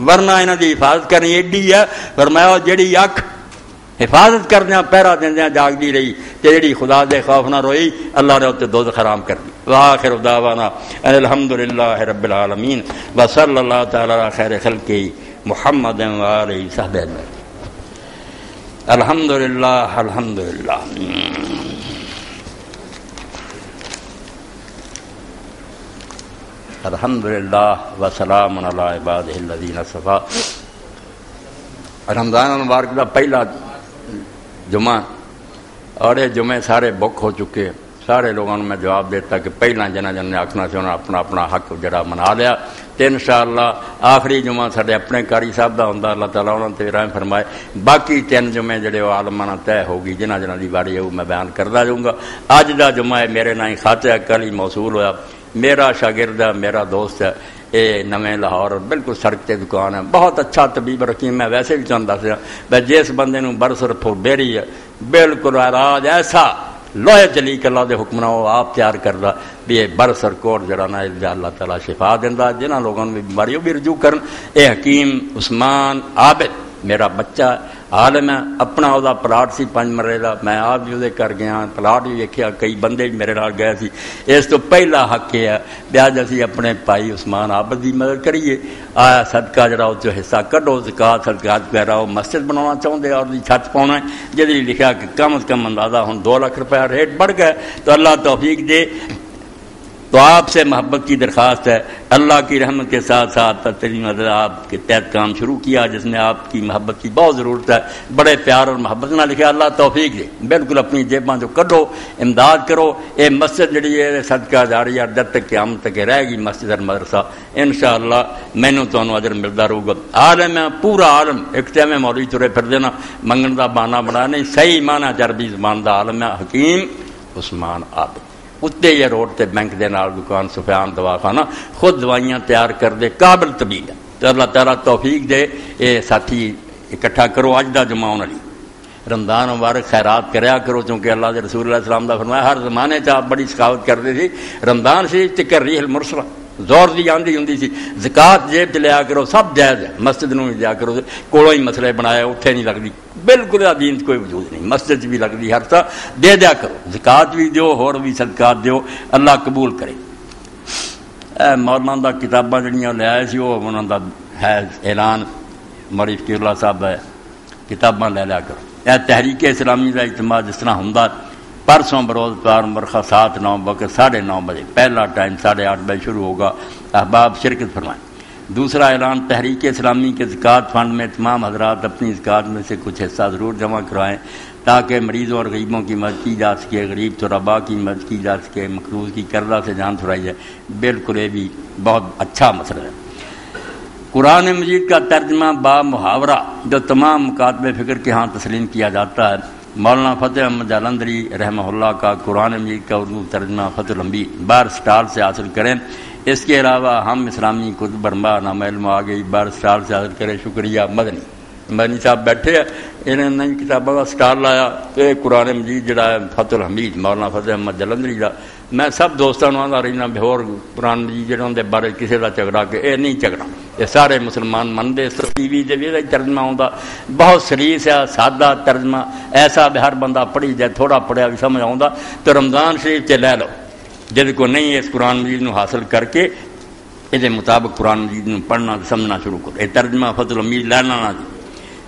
ورنہ انہاں دی حفاظت کرنی ایڈی ہے، فرمایا جڑی اکھ حفاظت کردیاں پہرا دیندیاں جاگدی رہی تے جڑی خدا دے خوف نہ روئی اللہ نے اوتے دوزخ حرام کر دی۔ وآخر دعوانا الحمدللہ رب العالمین وصلی اللہ تعالی علی خیر خلقہ محمد وآلہ وصحبہ اجمعین۔ الحمدللہ الحمدللہ الحمدللہ وسلام علی عبادہ الذین اصطفیٰ۔ رمضان المبارک کا پہلا جمعہ اور یہ جمعے سارے بک ہو چکے، سارے لوگوں نے میں جواب دیتا کہ پہلا جنہ نے آکھنا سے انہوں نے اپنا اپنا حق جڑا منا لیا، تو انشاءاللہ آخری جمعہ سارے اپنے قاری صاحب دا ہوندا، اللہ تعالیٰ انہوں نے رحم فرمائے، باقی 3 جمعے جڑے وہ عالمانہ طے ہوگی جنہ دی باری ہے وہ میں بیان کردا جاؤں گا۔ اج دا جمعہ ہے میرے نام خاطہ کل ہی موصول ہویا، میرا شاگرد ہے، میرا دوست ہے، یہ نویں لاہور بالکل سڑک تے دکان ہے، بہت اچھا طبیب رکھی، میں ویسے بھی چاہتا دس میں جس بندے نوں برسر بیری ہے بالکل راج ایسا لوہے چلی کہ اللہ دے حکم نہ وہ آپ تیار کردا بھی یہ برسر کوٹ جڑا نا اللہ تعالیٰ شفا دیندا جنہاں لوگوں نے بیماری بھی رجوع کرن. اے حکیم عثمان عابد میرا بچہ عالم ہے. اپنا وہ پلاٹ سی 5 مرلے کا، میں آپ بھی وہ کر گیا، پلاٹ بھی ویکیا، کئی بندے بھی میرے نال گئے سی. اس تو پہلا حق یہ ہے بیاج اسی اپنے بھائی عثمان عابد کی مدد کریے. آیا صدقہ جڑا اس حصہ کڈو، زکات صدقات وغیرہ وہ مسجد بنانا چاہتے اور چھت پاؤنا ہے جی لکھا کہ کم از کم اندازہ ہوں 2 لاکھ روپیہ ریٹ بڑھ گئے. تو اللہ توفیق دے. تو آپ سے محبت کی درخواست ہے. اللہ کی رحمت کے ساتھ ساتھ ترین مدد آپ کے تحت کام شروع کیا جس میں آپ کی محبت کی بہت ضرورت ہے. بڑے پیار اور محبت نہ لکھا. اللہ توفیق دے. بالکل اپنی جیباں جو کڈو، امداد کرو. یہ مسجد جڑی ہے صدقہ جاری ہے جب تک قیامت تک رہے گی مسجد اور مدرسہ. انشاءاللہ مینوں تانوں اجر ملدا رہے گا. عالم ہے پورا عالم. ایک ٹائم مولوی ترے پھردے نا منگن دا بہانہ بنا نہیں، صحیح معنی عربی زبان دا عالم ہے حکیم عثمان عابد. اتنے یہ روڈ تے بینک دے نال دکان سفیان دواخانہ خود دوائیاں تیار کر دے، قابل طبیب ہے. تو اللہ تعالیٰ توفیق دے. اے ساتھی اکٹھا کرو اج دا جمع ہونے رمضان مبارک خیرات کریا کرو چونکہ اللہ دے رسول اللہ علیہ السلام دا فرمایا ہر زمانے چ آپ بڑی سخاوت کرتے تھے. رمضان شریف تے کر ریح المرسلہ زور دی آندی ہوندی سی. زکات جیب چ لیا کرو، سب جائز ہے. مسجد نوں دیا کرو، کولوں ہی مسئلے بنایا اتنے نہیں لگتی. بالکل دین کوئی وجود نہیں. مسجد بھی لگتی ہر طرح دے دیا کرو. زکات بھی دیو، ہور بھی صدقات دیو. اللہ قبول کرے. مولانا دا کتاباں جڑیاں لے آئے سی وہ انہاں دا ہے اعلان مولوی فقیر اللہ صاحب ہے. کتاباں لے لیا کرو. اے تحریک اسلامی کا اجتماع جس طرح ہوندا پرسوں بروز پار مرخہ 7-9 بکر 9:30 بجے پہلا ٹائم 8:30 بجے شروع ہوگا. احباب شرکت فرمائیں. دوسرا اعلان تحریک اسلامی کے زکوٰۃ فنڈ میں تمام حضرات اپنی زکوٰۃ میں سے کچھ حصہ ضرور جمع کروائیں تاکہ مریضوں اور غریبوں کی مدد کی جا سکے، غریب طلباء کی مدد کی جا سکے، مقروض کی قرضہ سے جان چھڑائی جائے. بالکل یہ بھی بہت اچھا مسئلہ ہے. قرآن مجید کا ترجمہ با محاورہ جو تمام مکاتب فکر کے ہاں تسلیم کیا جاتا ہے. مولانا فتح احمد جالندری رحمہ اللہ کا قرآن مجید کا اردو ترجمہ فتح الانبی بار سٹال سے حاصل کریں. اس کے علاوہ ہم اسلامی کتب برما نام علم آ گئی بار سٹال سے حاصل کریں. شکریہ. مدنی صاحب بیٹھے ہیں، انہوں نے کتابوں کا سٹال لایا. یہ قرآن مجید جڑا ہے فتح الحمید مولانا فتح احمد جالندری کا. میں سب دوستوں آتا رہنا بھی اور قرآن مجید جہاں کے بارے کسی کا جھگڑا کہ یہ نہیں جھگڑا، یہ سارے مسلمان منتے. ٹی وی سے بھی ترجمہ آتا بہت سلیس ہے، سادہ ترجمہ ایسا بھی ہر بندہ پڑھی جائے، تھوڑا پڑھیا بھی سمجھ آتا. تو رمضان شریف سے لے لو جن کو نہیں اس قرآن مجید نو حاصل کر کے یہ مطابق قرآن مجید نو پڑھنا سمجھنا شروع کرو. یہ ترجمہ فتح الامید لینا نہ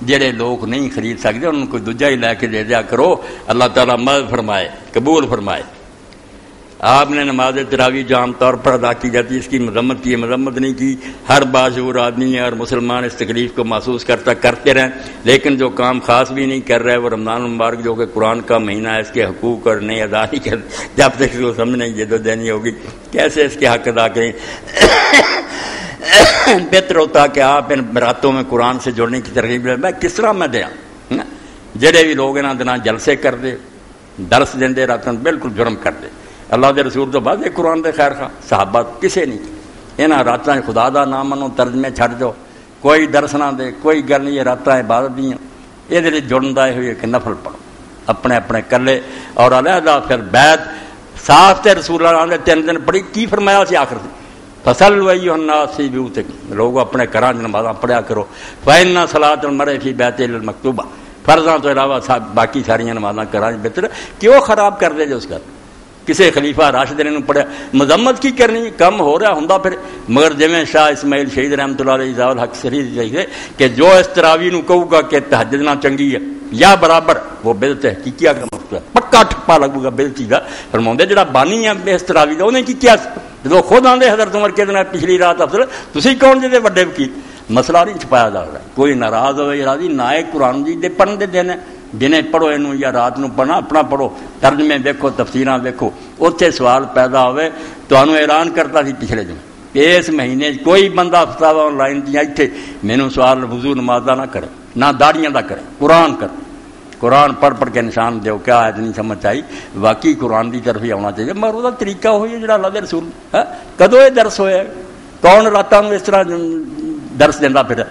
جڑے لوگ نہیں خرید سکتے ان کو دوجا ہی لے کے دے دیا کرو. اللہ تعالیٰ مدد فرمائے، قبول فرمائے. آپ نے نماز تراویح جو عام طور پر ادا کی جاتی ہے اس کی مذمت کی، مذمت نہیں کی. ہر باشعور آدمی اور مسلمان اس تکلیف کو محسوس کرتے رہیں، لیکن جو کام خاص بھی نہیں کر رہے وہ رمضان المبارک جو کہ قرآن کا مہینہ ہے اس کے حقوق اور نہیں ادا نہیں کر، جب تک اس کو سمجھ نہیں جدوجہد ہوگی کیسے اس کے حق ادا کریں. بہتر ہوتا کہ آپ ان راتوں میں قرآن سے جڑنے کی ترغیب دیں. میں کس طرح میں دیا جڑے بھی لوگ انہاں دنوں جلسے کر دے درس دیں راتوں بالکل جرم کر دے. اللہ دے رسول تو بعد قرآن دے خیر خواہ صحابہ کسے نہیں یہاں راتاں خدا دا نام منو ترجمے چھڈ جاؤ، کوئی درس نہ دے، کوئی گل نہیں. یہ راتاں عبادت دیاں یہ جڑن دا ہوئی کہ نفل پڑھو اپنے اپنے کلے اور علیحدہ. پھر بیت صاف تے رسول اللہ نے 3 دن پڑھی. کی فرمایا سی آخر فصلوا ایھا الناس فی بیوتکم، لوگوں اپنے گھراں نمازاں پڑھیا کرو. فإن صلاۃ المرء فی بیتہ المکتوبہ، فرضاں تو علاوہ باقی ساریاں نمازاں گھراں بہتر. کیوں خراب کر دے جو اس کا کسی خلیفہ راشد نے پڑھیا مذمت کی کرنی کم ہو رہا ہوں پھر. مگر جویں شاہ اسماعیل شہید رحمۃ اللہ علیہ ضیاء الحق شریف چاہیے کہ جو اس تراویح نو کہوں گا کہ تہجد نہ چنگی ہے یا برابر وہ بدعت ہے. کی کیا مطلب پکا ٹھپا لگے گا بدعتی کا. فرماؤندے جڑا بانی ہے اس تراویح دا انہیں کی کیا جو خود آندے حضرت عمر کے دن پچھلی رات افضل تسی کون جے بڑے وکیل. مسئلہ نہیں چھپایا جا رہا. کوئی ناراض ہوئے راضی نہ قرآن جی دے پڑھن دے دینے دنے پڑھو یہ یا رات نو پڑھنا اپنا پڑھو ترجمے دیکھو تفسیراں دیکھو. اتنے سوال پیدا ہوئے تو اعلان کرتا سی پچھلے دن اس مہینے کوئی بندہ فتاوا آن لائن دیا اتنے مینوں سوال وضو نماز نہ کرے نہ داڑیاں دا کرے قرآن کر قرآن پڑھ کے نشان دیو. کیا آیت نہیں سمجھ آئی واقعی قرآن کی طرف ہی آنا چاہیے. مگر وہ طریقہ ہوئی ہے جڑا اللہ دے رسول کدو یہ درس ہوئے کون راتوں اس طرح درس دینا. پھر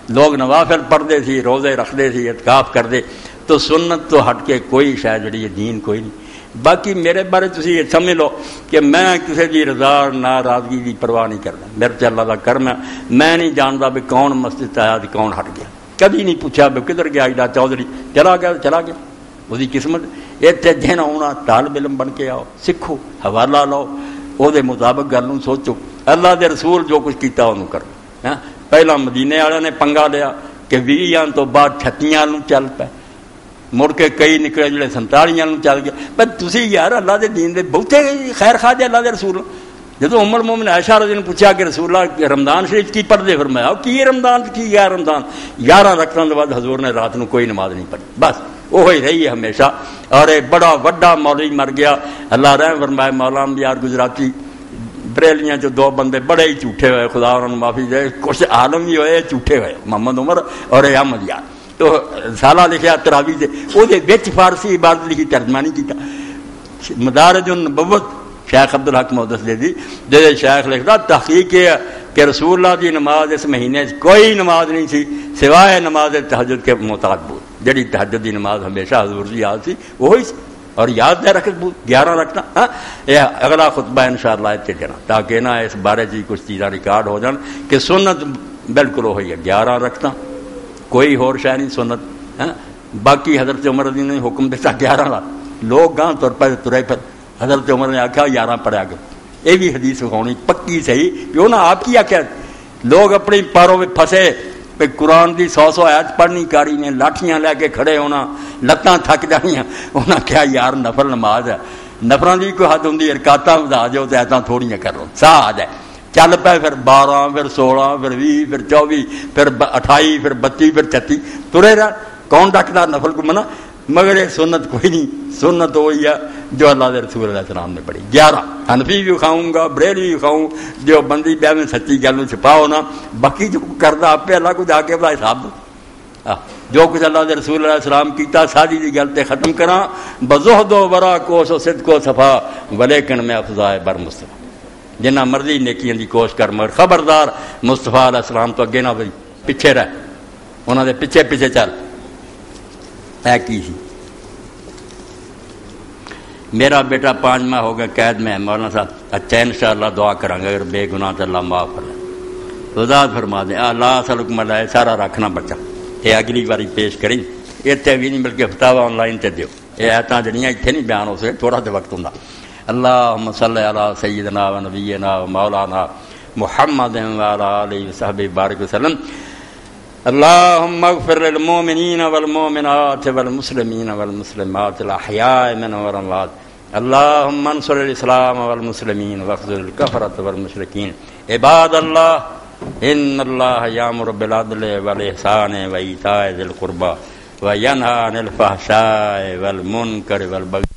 لوگ نوافل پڑھتے سی روزے رکھتے سی اعتکاف کرتے. تو سنت تو ہٹ کے کوئی شاید جڑی ہے دین کوئی نہیں. باقی میرے بارے تسی یہ سمجھ لو کہ میں کسی کی رضا ناراضگی کی پرواہ نہیں کرنا، میرے سے اللہ کا کرم ہے، میں نہیں جانتا بھی کون مسجد آیا تو کون ہٹ گیا، کبھی نہیں پوچھا بھی کدھر گیا ایڈا چودھری، چلا گیا وہی قسمت۔ اتنے دن آنا، طالب علم بن کے آؤ، سیکھو، حوالہ لو، وہ مطابق گل سوچو، اللہ دے رسول جو کچھ کیتا انہوں کرو۔ پہلا مدینے والے نے پنگا لیا کہ 20 تو بعد 38 چل پے، مڑ کے کئی نکلے جڑے 47 چل گئے۔ پر تسی یار اللہ دے دین دے بہتے خیر خواہ دے اللہ دے رسول۔ جدو ام المومن عائشہ رضی اللہ عنہا نے پوچھا کہ رسول اللہ رمضان شریف کی پڑھتے، فرمایا کی رمضان کی گیا رمضان 11 رکعتوں کے بعد حضور نے رات کو کوئی نماز نہیں پڑھی، بس وہی رہی ہے ہمیشہ۔ اور ایک بڑا وڈا مولوی مر گیا، اللہ رحم فرمائے، مولانا یار گجراتی، بریلیاں جو 2 بندے بڑے ہی جھوٹے ہوئے، خدا انہوں نے معافی دے، کچھ عالم بھی ہوئے جھوٹے ہوئے، محمد عمر اور احمد یار۔ تو سالہ لکھیا تراویح دے، وہ فارسی عبارت لکھی، ترجمہ نہیں کیتا۔ مدارج النبوت شیخ عبدالحق محدث دے شیخ لکھتا تحقیق ہے کہ رسول اللہ کی نماز اس مہینے کوئی نماز نہیں سی سوائے نماز تہجد کے محتاج بود، جڑی تہجد کی نماز ہمیشہ حضور کی یاد سی وہی سی، اور یاد دے رکھت بود 11 رکھنا۔ یہ اگلا خطبہ انشاءاللہ اتنے دینا تاکہ نا اس بارے جی کچھ چیزاں ریکارڈ ہو جان کہ سنت بالکل وہی ہے 11 رکھنا، کوئی ہور شے نہیں سنت۔ باقی حضرت عمر رضی اللہ عنہ نے حکم دیتا 11 کا، لوگ گاں تر پہ ترے پھر، حضرت عمر نے آخیا 11 پڑھیا گیا۔ یہ بھی حدیث ہونی پکی صحیح، کیوں نہ آپ کی آخیا لوگ اپنی پاروں میں پھنسے پہ قرآن کی 100 آیت پڑھنی کاری نے، لاٹھیاں لے کے کھڑے ہونا، لتاں تھک جانیاں، انہاں کیا یار نفل نماز ہے، نفراں دی کوئی حد ہوندی، رکعتاں ودا جاؤ تے ایتاں تھوڑیاں کر لو، ساہ آ جائے، چل پے پھر 12 پھر 16 پھر 20 پھر 24 پھر 28 پھر 32 پھر 36 ترے رہ، کون ڈکدا نفل کو منع؟ مگر یہ سنت کوئی نہیں، سنت وہی ہے جو اللہ کے رسول علیہ السلام نے پڑھی 11۔ حنفی بھی کھاؤں گا، بریلی بھی کھاؤں، جو بندی بیا میں سچی گل چھپاؤ نا، باقی جو کردا آپ اللہ کو جا کے بتا حساب دو۔ جو کچھ اللہ کے رسول علیہ السلام کیتا ساری دی گل تے ختم کراں، بزہد و ورا کوش و صدق و صفا ولیکن میں افضائے بر مصطفیٰ، جنہ مرضی نیکیاں دی کوشش کر مگر خبردار مصطفیٰ علیہ السلام تو اگے نہ بھئی، پیچھے رہ، انہوں دے پیچھے پیچھے چل۔ اے کی سی میرا بیٹا 5 ماہ ہو گیا قید میں، مولانا صاحب اچھا انشاءاللہ دعا کریں گے، اگر بے گناہ تو اللہ معاف کر لے، وضاحت فرما دیں۔ اللہ سلکم اللہ سارا رکھنا بچہ، یہ اگلی باری پیش کریں، اتنے بھی نہیں بلکہ فتاوی آن لائن تے دیو، یہ ایتاں جڑیاں اتنے نہیں بیان ہو سکے، تھوڑا تو وقت ہوندا۔ اللہم صلی علی سیدنا و نبینا و مولانا محمد و علی آلہ و صحبہ بارک وسلم۔ اللهم اغفر للمؤمنين والمؤمنات والمسلمين والمسلمات الأحياء منهم والأموات، اللهم انصر الإسلام والمسلمين واخذل الكفرة والمشركين۔ عباد الله إن الله يأمر بالعدل والإحسان وإيتاء ذي القربى وينهى عن الفحشاء والمنكر والبغي